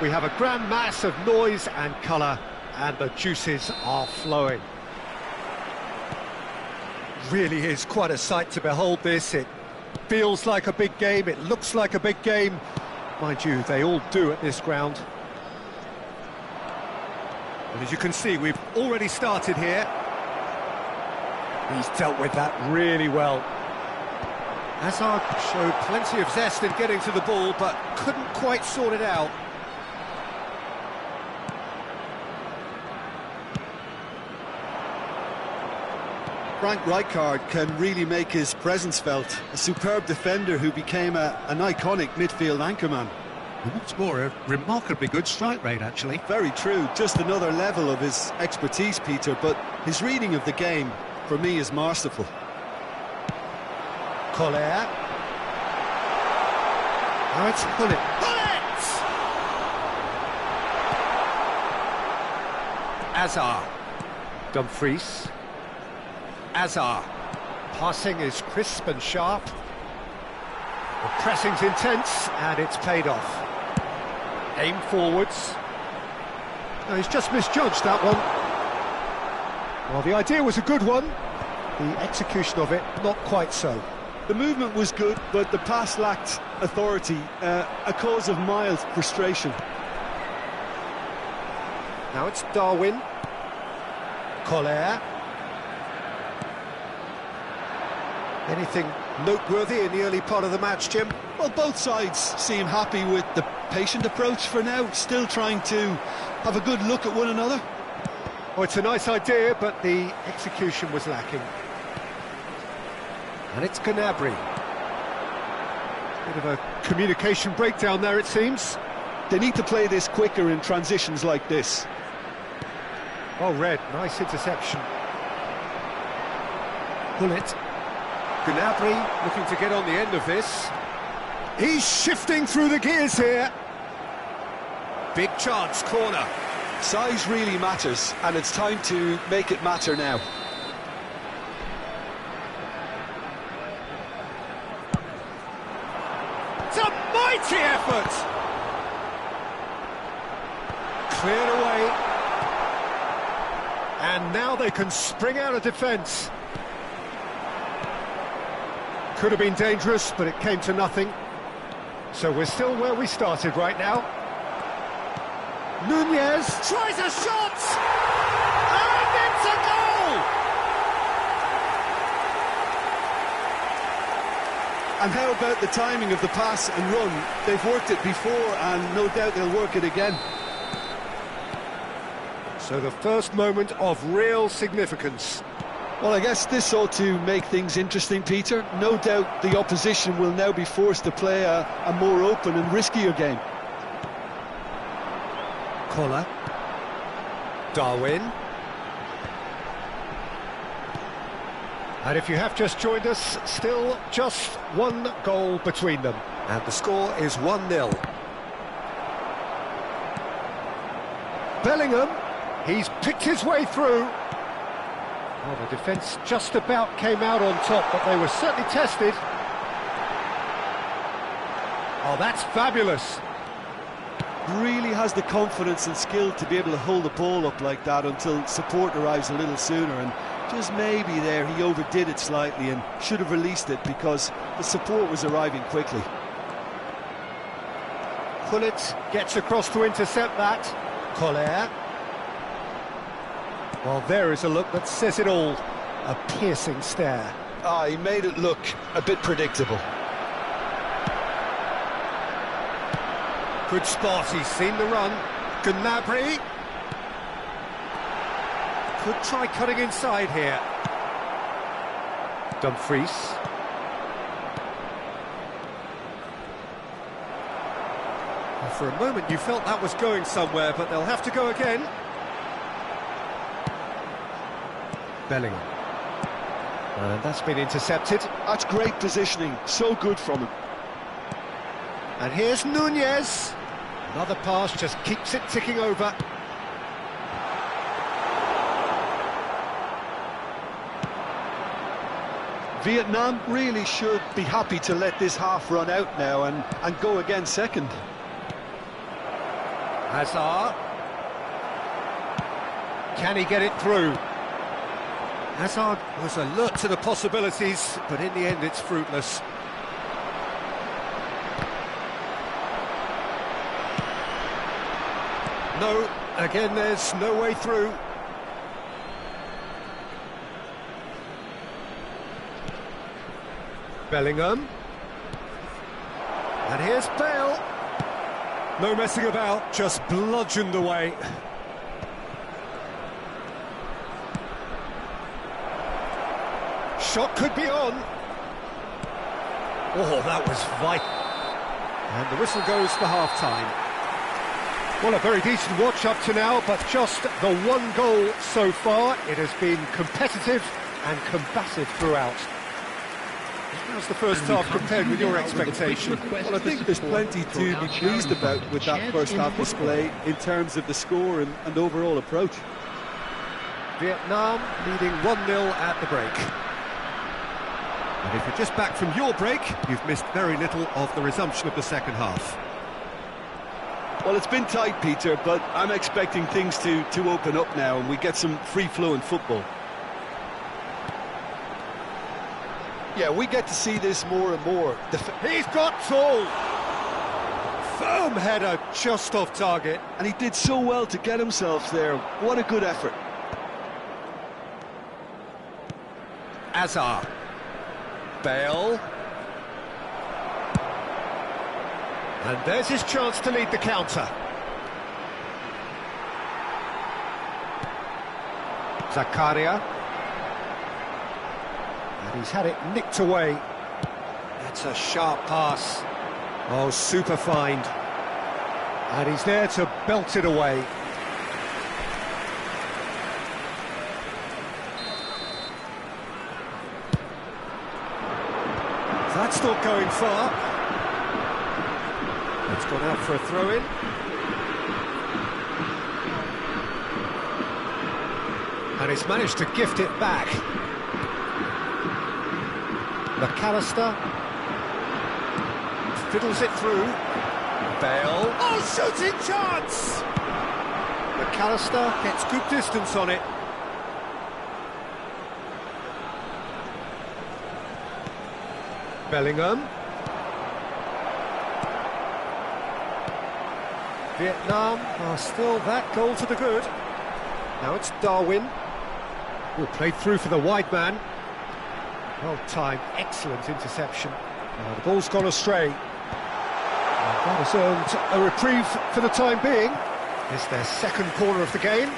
We have a grand mass of noise and colour, and the juices are flowing. Really is quite a sight to behold this. It feels like a big game, it looks like a big game. Mind you, they all do at this ground. And as you can see, we've already started here. He's dealt with that really well. Hazard showed plenty of zest in getting to the ball, but couldn't quite sort it out. Frank Rijkaard can really make his presence felt. A superb defender who became an iconic midfield anchorman. And what's more, a remarkably good strike rate, actually. Very true, just another level of his expertise, Peter, but his reading of the game, for me, is masterful. Collier. Now it's Hullet. Hazard. Dumfries. Hazard. Passing is crisp and sharp. The pressing's intense, and it's paid off. Aim forwards. No, he's just misjudged that one. Well, the idea was a good one. The execution of it, not quite so. The movement was good, but the pass lacked authority, a cause of mild frustration. Now it's Darwin. Collier. Anything noteworthy in the early part of the match, Jim? Well, both sides seem happy with the patient approach for now, still trying to have a good look at one another. Oh, it's a nice idea, but the execution was lacking. And it's Gnabry. Bit of a communication breakdown there, it seems. They need to play this quicker in transitions like this. Oh, Red, nice interception. Hullet. Gnabry looking to get on the end of this. He's shifting through the gears here. Big chance, corner. Size really matters, and it's time to make it matter now. It's a mighty effort! Cleared away. And now they can spring out of defence. Could have been dangerous, but it came to nothing. So we're still where we started right now. Nunez tries a shot! And it's a goal! And how about the timing of the pass and run? They've worked it before, and no doubt they'll work it again. So the first moment of real significance. Well, I guess this ought to make things interesting, Peter. No doubt the opposition will now be forced to play a more open and riskier game. Collar. Darwin. And if you have just joined us, still just one goal between them. And the score is 1-0. Bellingham, he's picked his way through. Well, the defence just about came out on top, but they were certainly tested. Oh, that's fabulous. Really has the confidence and skill to be able to hold the ball up like that until support arrives a little sooner, and just maybe there he overdid it slightly and should have released it because the support was arriving quickly. Hullet gets across to intercept that. Collier. Well, there is a look that says it all. A piercing stare. Ah, he made it look a bit predictable. Good spot, he's seen the run. Gnabry. Could try cutting inside here. Dumfries. Well, for a moment you felt that was going somewhere, but they'll have to go again. Bellingham. And that's been intercepted. That's great positioning, so good from him. And here's Nunez. Another pass just keeps it ticking over. Vietnam really should be happy to let this half run out now and go again second. Hazard. Can he get it through? Hazard was alert to the possibilities, but in the end it's fruitless. No, again there's no way through. Bellingham. And here's Bale. No messing about, just bludgeoned away. Shot could be on. Oh, that was vital. And the whistle goes for half-time. Well, a very decent watch up to now, but just the one goal so far. It has been competitive and combative throughout. How's the first half compared with your expectation? Well, I think there's plenty to be pleased about with that first half display in terms of the score and overall approach. Vietnam leading 1-0 at the break. And if you're just back from your break, you've missed very little of the resumption of the second half. Well, it's been tight, Peter, but I'm expecting things to open up now and we get some free-flowing football. Yeah, we get to see this more and more. He's got tall! Firm header, just off target. And he did so well to get himself there. What a good effort. Hazard. Bale. And there's his chance to lead the counter. Zakaria. And he's had it nicked away. That's a sharp pass. Oh, super find. And he's there to belt it away. That's not going far. It's gone out for a throw-in. And he's managed to gift it back. McAllister fiddles it through. Bale. Oh, shooting chance! McAllister gets good distance on it. Bellingham. Vietnam are still that goal to the good. Now it's Darwin. Who played through for the wide man. Well timed, excellent interception. Now the ball's gone astray. And that has earned a reprieve for the time being. It's their second corner of the game.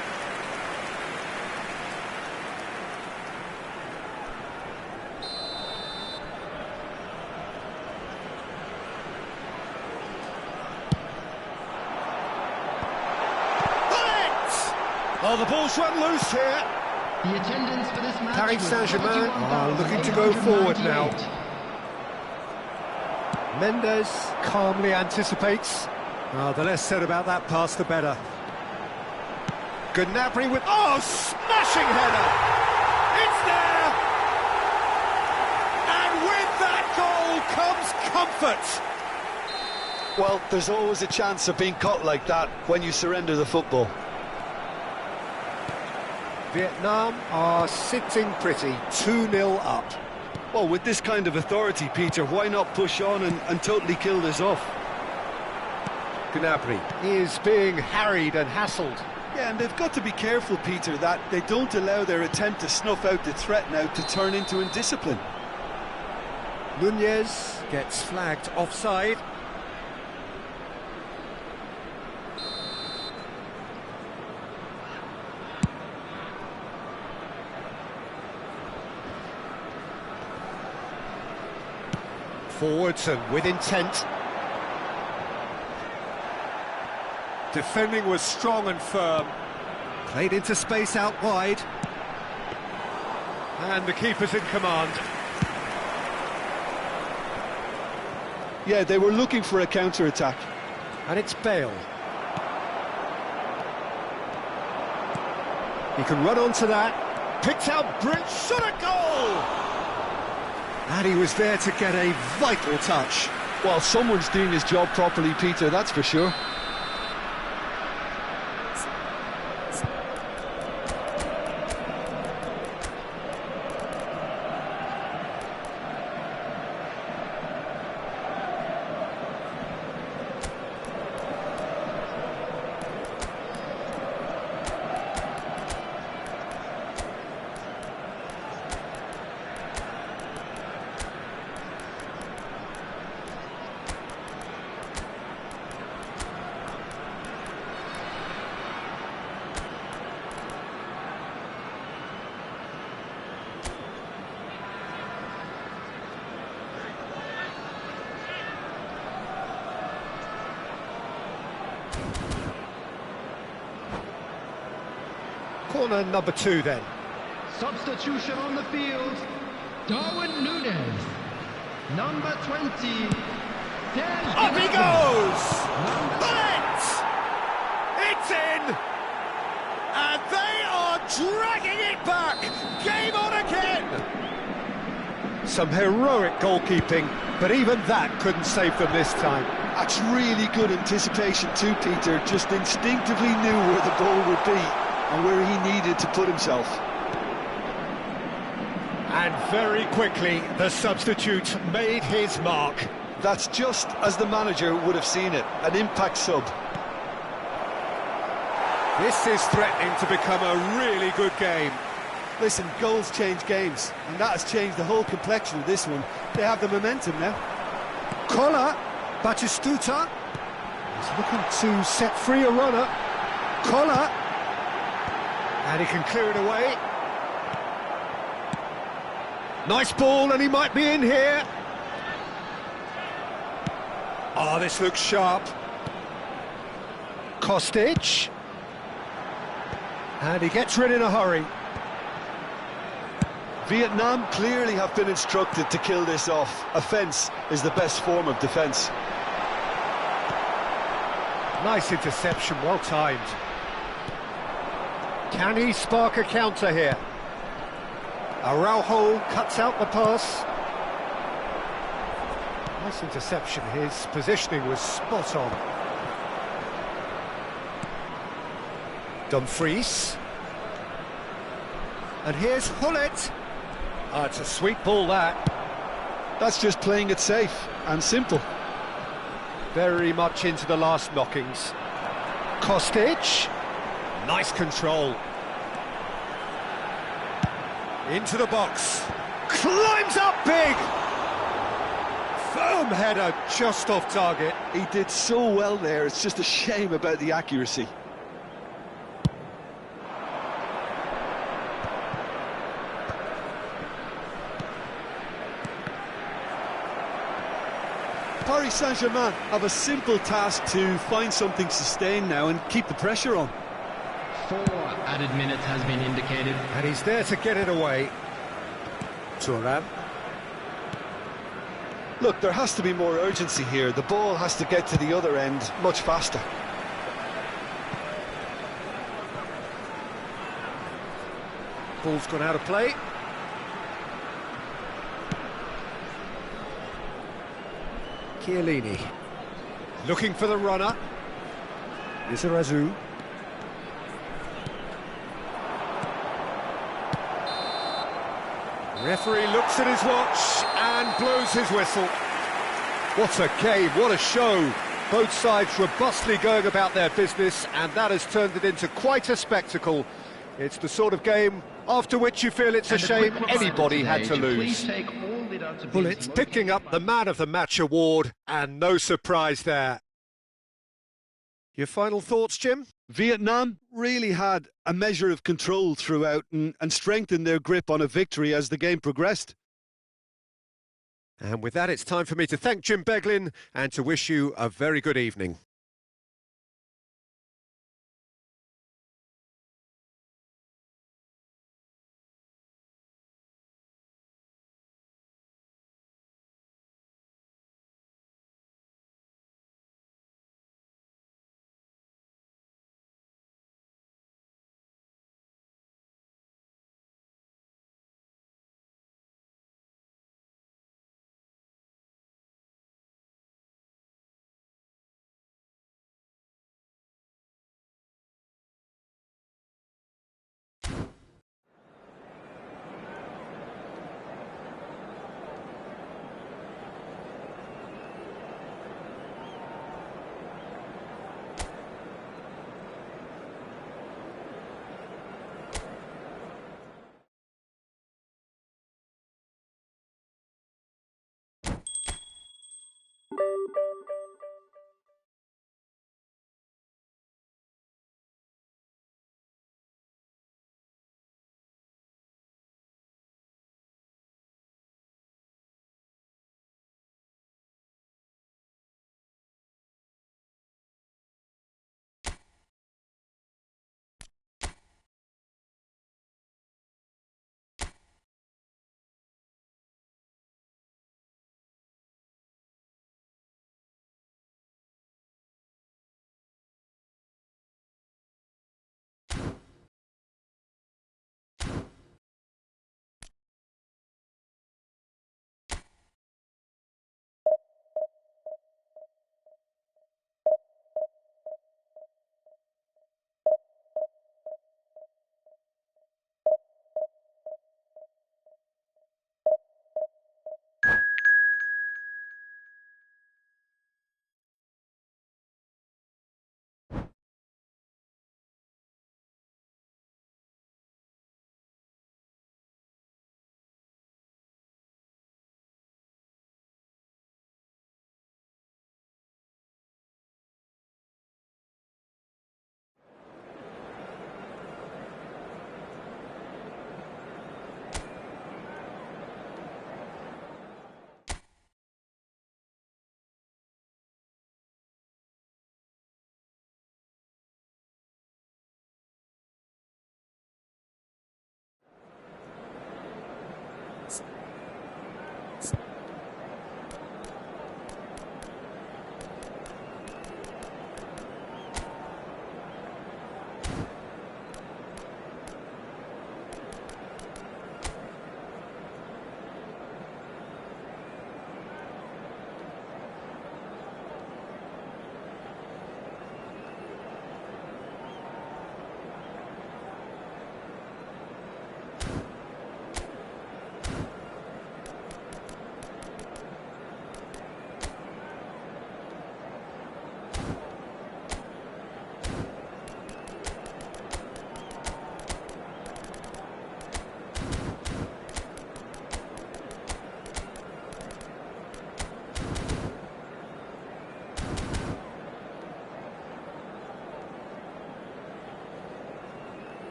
Oh, the ball's run loose here. The attendance for this match Paris Saint-Germain are looking to go forward now. Mendes calmly anticipates. Oh, the less said about that pass, the better. Gnabry with... Oh, smashing header! It's there! And with that goal comes comfort! Well, there's always a chance of being caught like that when you surrender the football. Vietnam are sitting pretty, 2-0 up. Well, with this kind of authority, Peter, why not push on and totally kill this off? Gnabry is being harried and hassled. Yeah, and they've got to be careful, Peter, that they don't allow their attempt to snuff out the threat now to turn into indiscipline. Nunez gets flagged offside. Forwards and with intent. Defending was strong and firm. Played into space out wide. And the keeper's in command. Yeah, they were looking for a counter-attack. And it's Bale. He can run onto that. Picked out, brilliant shot at goal! And he was there to get a vital touch. Well, someone's doing his job properly, Peter, that's for sure. Corner number 2 then. Substitution on the field. Darwin Núñez. Number 20. Up he goes! Bullet! It's in! And they are dragging it back! Game on again! Some heroic goalkeeping, but even that couldn't save them this time. That's really good anticipation too, Peter. Just instinctively knew where the ball would be and where he needed to put himself. And very quickly, the substitute made his mark. That's just as the manager would have seen it, an impact sub. This is threatening to become a really good game. Listen, goals change games, and that has changed the whole complexion of this one. They have the momentum now. Kola, Batistuta, he's looking to set free a runner. Kola, and he can clear it away. Nice ball, and he might be in here. Oh, this looks sharp. Kostic. And he gets rid in a hurry. Vietnam clearly have been instructed to kill this off. Offence is the best form of defence. Nice interception, well timed. Can he spark a counter here? Araujo cuts out the pass. Nice interception, his positioning was spot on. Dumfries. And here's Hullet. Oh, it's a sweet ball, that. That's just playing it safe and simple. Very much into the last knockings. Kostic. Nice control. Into the box. Climbs up big. Firm header just off target. He did so well there, it's just a shame about the accuracy. Paris Saint-Germain have a simple task to find something sustained now and keep the pressure on. 4 added minutes has been indicated. And he's there to get it away. Thuram. Look, there has to be more urgency here. The ball has to get to the other end much faster. Ball's gone out of play. Chiellini. Looking for the runner. Lizarazu. Referee looks at his watch and blows his whistle. What a game, what a show. Both sides robustly going about their business, and that has turned it into quite a spectacle. It's the sort of game after which you feel it's a shame anybody had to lose. Bullets picking up the Man of the Match award, and no surprise there. Your final thoughts, Jim? Vietnam really had a measure of control throughout and strengthened their grip on a victory as the game progressed. And with that, it's time for me to thank Jim Beglin and to wish you a very good evening.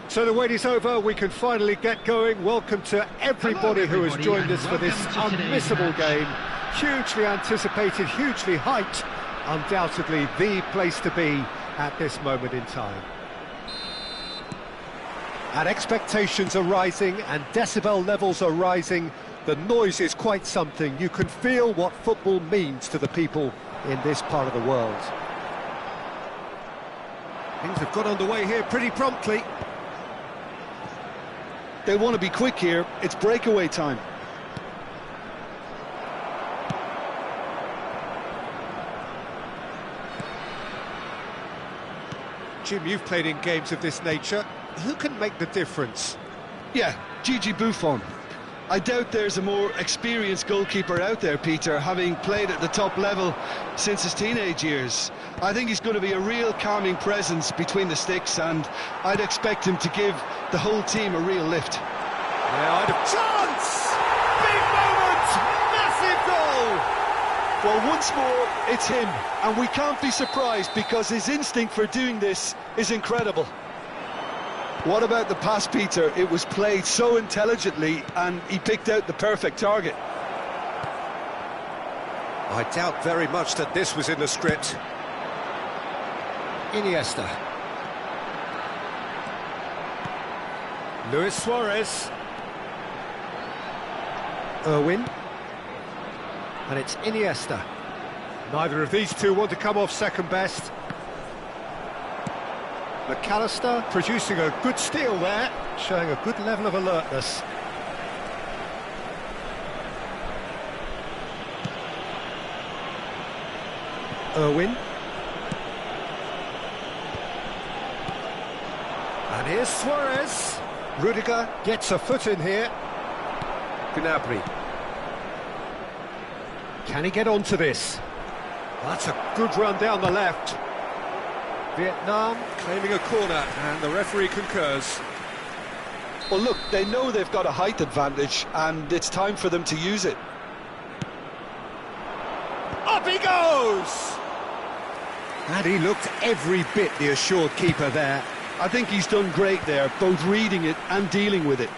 So the wait is over, we can finally get going. Welcome to everybody who has joined us for this unmissable game. Hugely anticipated, hugely hyped. Undoubtedly the place to be at this moment in time. And expectations are rising and decibel levels are rising. The noise is quite something. You can feel what football means to the people in this part of the world. Things have got underway here pretty promptly. They want to be quick here. It's breakaway time. Jim, you've played in games of this nature. Who can make the difference? Yeah, Gigi Buffon. I doubt there's a more experienced goalkeeper out there, Peter, having played at the top level since his teenage years. I think he's going to be a real calming presence between the sticks, and I'd expect him to give the whole team a real lift. Yeah, I'd have... Chance! Big moment! Massive goal! Well, once more, it's him, and we can't be surprised because his instinct for doing this is incredible. What about the pass, Peter? It was played so intelligently, and he picked out the perfect target. I doubt very much that this was in the script. Iniesta. Luis Suarez. Irwin. And it's Iniesta. Neither of these two want to come off second best. McAllister producing a good steal there, showing a good level of alertness. Irwin. And here's Suarez. Rudiger gets a foot in here. Gnabry. Can he get onto this? That's a good run down the left. Vietnam claiming a corner, and the referee concurs. Well, look, they know they've got a height advantage, and it's time for them to use it. Up he goes! And he looked every bit the assured keeper there. I think he's done great there, both reading it and dealing with it.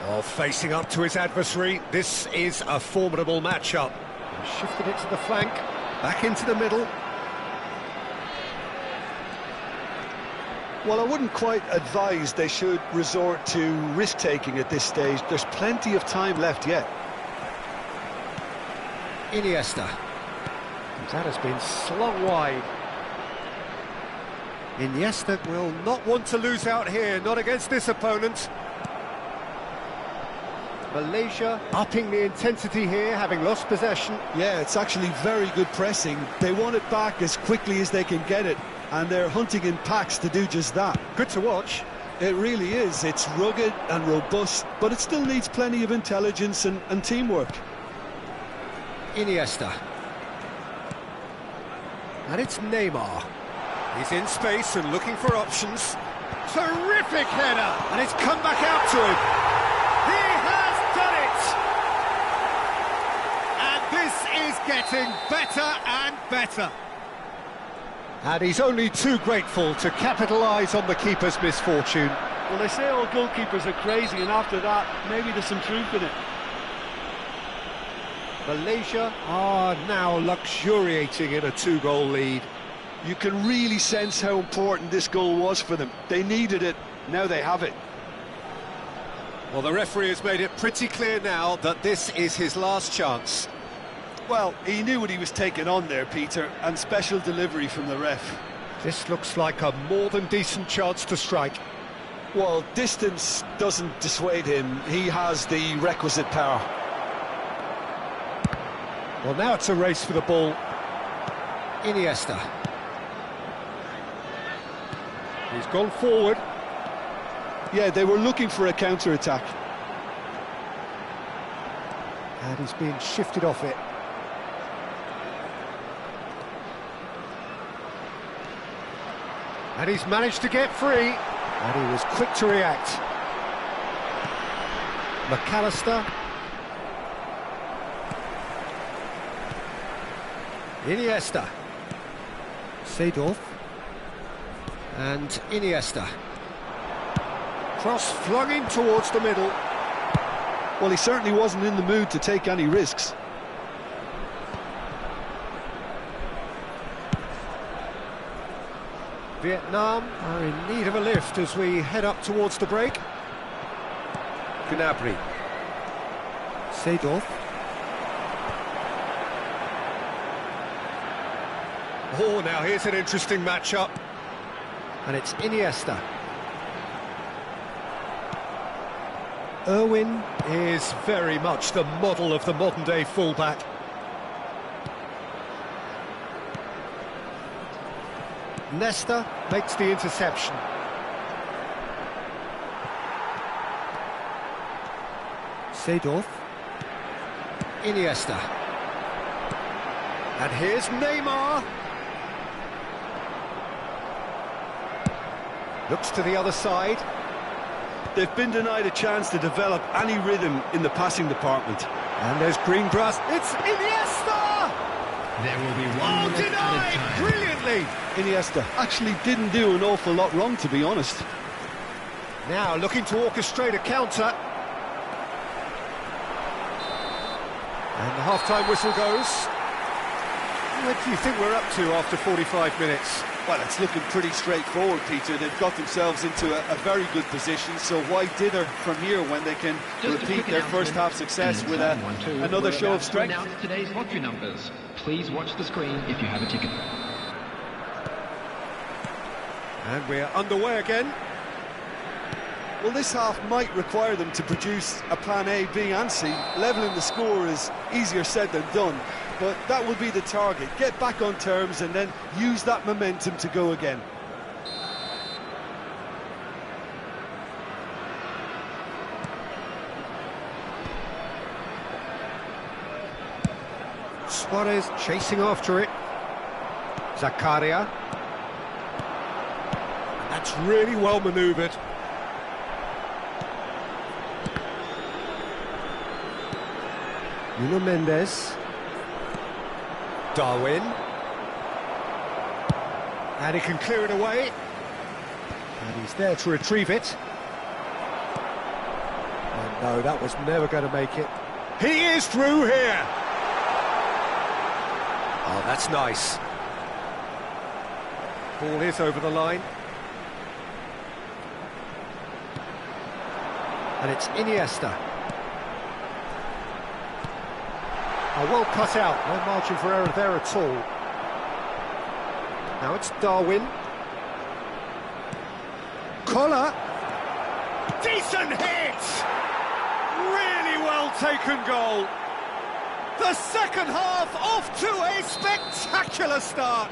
Oh, facing up to his adversary, this is a formidable matchup. He shifted it to the flank, back into the middle. Well, I wouldn't quite advise they should resort to risk-taking at this stage. There's plenty of time left yet. Iniesta. That has been slung wide. Iniesta will not want to lose out here, not against this opponent. Malaysia upping the intensity here, having lost possession. Yeah, it's actually very good pressing. They want it back as quickly as they can get it, and they're hunting in packs to do just that. Good to watch. It really is. It's rugged and robust, but it still needs plenty of intelligence and teamwork. Iniesta. And it's Neymar. He's in space and looking for options. Terrific header! And it's come back out to him. He has done it! And this is getting better and better. And he's only too grateful to capitalise on the keeper's misfortune. Well, they say all goalkeepers are crazy, and after that, maybe there's some truth in it. Malaysia are now luxuriating in a 2-goal lead. You can really sense how important this goal was for them. They needed it, now they have it. Well, the referee has made it pretty clear now that this is his last chance. Well, he knew what he was taking on there, Peter, and special delivery from the ref. This looks like a more than decent chance to strike. Well, distance doesn't dissuade him. He has the requisite power. Well, now it's a race for the ball. Iniesta. He's gone forward. Yeah, they were looking for a counter-attack. And he's being shifted off it. And he's managed to get free. And he was quick to react. McAllister. Iniesta. Seedorf. And Iniesta. Cross flung in towards the middle. Well, he certainly wasn't in the mood to take any risks. Vietnam are in need of a lift as we head up towards the break. Gnabry. Seedorf. Oh, now here's an interesting matchup. And it's Iniesta. Irwin is very much the model of the modern-day fullback. Nesta makes the interception. Seedorf. Iniesta. And here's Neymar. Looks to the other side. They've been denied a chance to develop any rhythm in the passing department. And there's green grass. It's Iniesta! There will be one minute denied added time. brilliantly. Iniesta actually didn't do an awful lot wrong, to be honest. Now looking to orchestrate a counter. And the half-time whistle goes. What do you think we're up to after 45 minutes? Well, it's looking pretty straightforward, Peter. They've got themselves into a very good position, so why dither from here when they can Just a repeat quick their first half announcement. success with another show of strength? We're about to announce today's lottery numbers. Please watch the screen if you have a ticket. And we're underway again. Well, this half might require them to produce a plan A, B and C. Levelling the score is easier said than done, but that will be the target. Get back on terms and then use that momentum to go again. Suarez chasing after it. Zakaria. That's really well manoeuvred. Nuno Mendes. Darwin. And he can clear it away. And he's there to retrieve it. And no, that was never going to make it. He is through here! Oh, that's nice. Ball is over the line. And it's Iniesta. Oh, well cut out, no margin for error there at all. Now it's Darwin. Collar. Decent hit! Really well taken goal. The second half off to a spectacular start.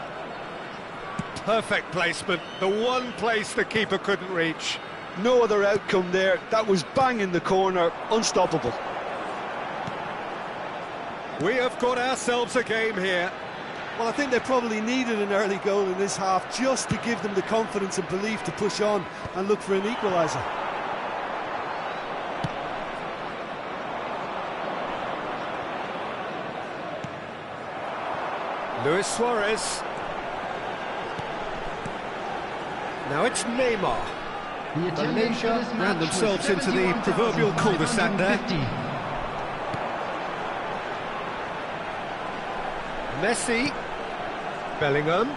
Perfect placement, the one place the keeper couldn't reach. No other outcome there. That was bang in the corner, unstoppable. We have got ourselves a game here. Well, I think they probably needed an early goal in this half just to give them the confidence and belief to push on and look for an equaliser. Luis Suarez. Now it's Neymar. The attendance for Malaysia this ran match themselves was into the proverbial cul-de-sac there. 71,550. Messi. Bellingham.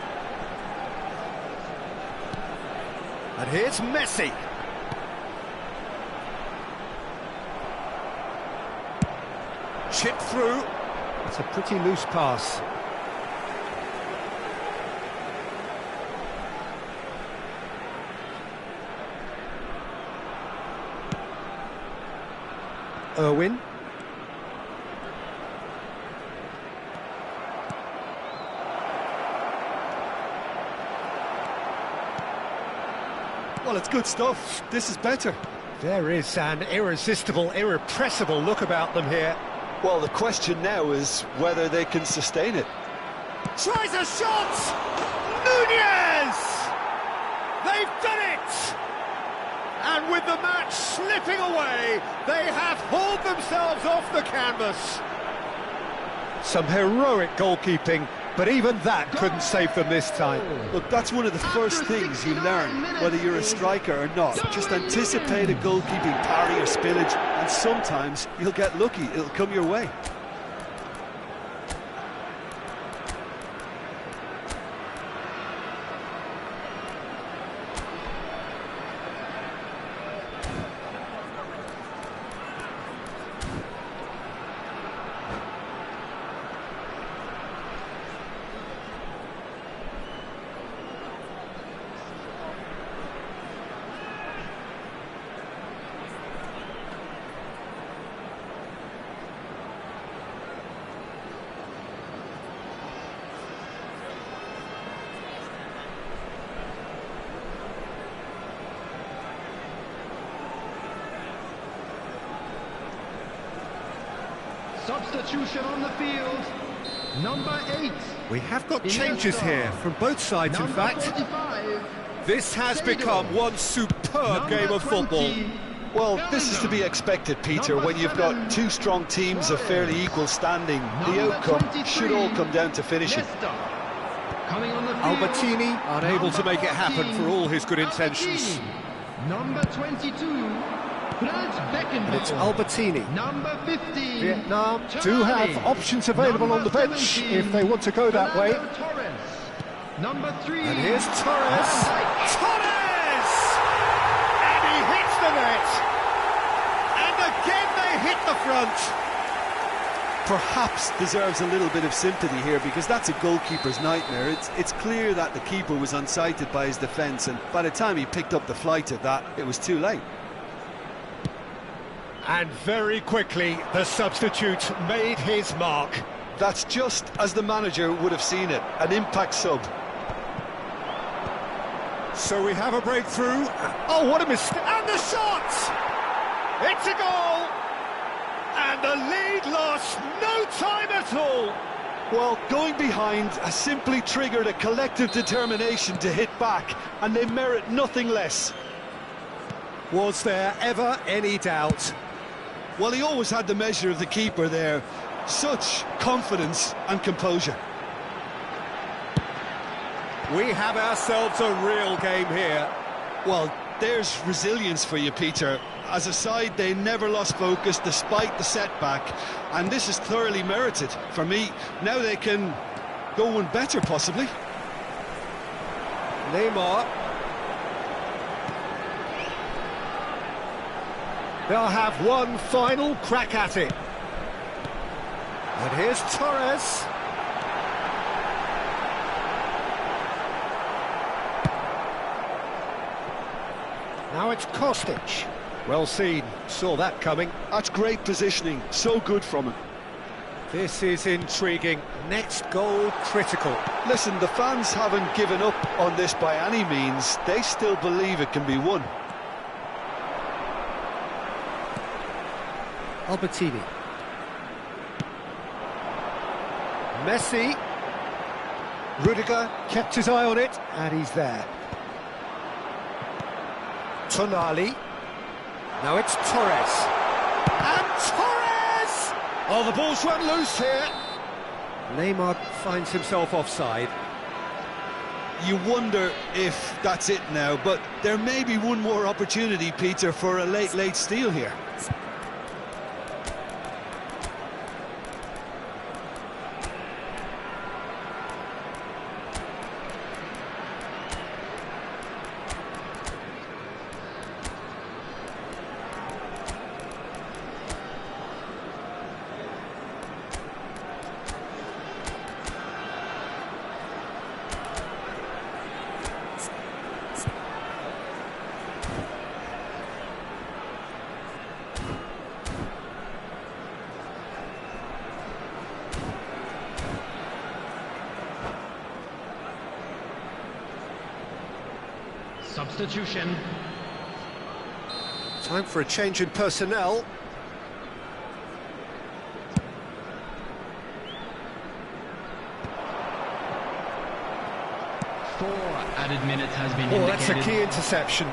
And here's Messi. Chip through. It's a pretty loose pass. Irwin. Well, it's good stuff. This is better. There is an irresistible, irrepressible look about them here. Well, the question now is whether they can sustain it. Tries a shot! Nunez! They've done it! And with the match slipping away, they have hauled themselves off the canvas. Some heroic goalkeeping, But even that couldn't save them this time. Look, that's one of the first things you learn, whether you're a striker or not. Just anticipate a goalkeeping parry or spillage, and sometimes you'll get lucky, it'll come your way. Substitution on the field. Number 8. We have got changes here from both sides, in fact. 45. This has become one superb game of football. Well, this is to be expected, Peter, when you've got two strong teams of fairly equal standing. The outcome should all come down to finishing. Coming on the field. Albertini unable to make it happen for all his good intentions. Number 22. And it's Albertini. Number 15. Vietnam do have options available on the bench if they want to go that way. Number 3. And here's Torres. Torres! And he hits the net. And again they hit the front. Perhaps deserves a little bit of sympathy here, because that's a goalkeeper's nightmare. It's clear that the keeper was unsighted by his defence, and by the time he picked up the flight of that, it was too late. And very quickly, the substitute made his mark. That's just as the manager would have seen it, an impact sub. So we have a breakthrough. Oh, what a mistake. And the shot! It's a goal! And the lead lost no time at all. Well, going behind has simply triggered a collective determination to hit back, and they merit nothing less. Was there ever any doubt? Well, he always had the measure of the keeper there. Such confidence and composure. We have ourselves a real game here. Well, there's resilience for you, Peter. As a side, they never lost focus despite the setback, and this is thoroughly merited. For me, now they can go one better, possibly. Neymar. They'll have one final crack at it. And here's Torres. Now it's Kostic. Well seen, saw that coming. That's great positioning, so good from him. This is intriguing. Next goal critical. Listen, the fans haven't given up on this by any means. They still believe it can be won. Albertini. Messi. Rudiger kept his eye on it, and he's there. Tonali. Now it's Torres. And Torres! Oh, the ball's run loose here. Neymar finds himself offside. You wonder if that's it now, but there may be one more opportunity, Peter, for a late steal here. Substitution. Time for a change in personnel. Four added minutes has been indicated. Oh, that's a key interception.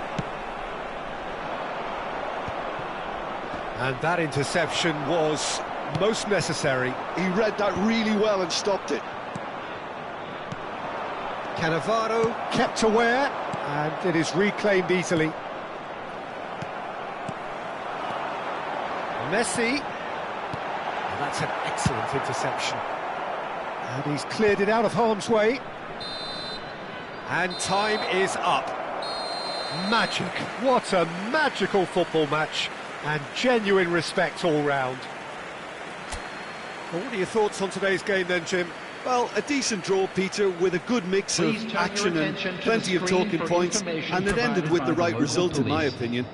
And that interception was most necessary. He read that really well and stopped it. Cannavaro kept aware, and it is reclaimed easily. Messi. And that's an excellent interception. And he's cleared it out of harm's way. And time is up. Magic. What a magical football match. And genuine respect all round. Well, what are your thoughts on today's game then, Jim? Well, a decent draw, Peter, with a good mix of action and plenty of talking points, and it ended with the right result, in my opinion.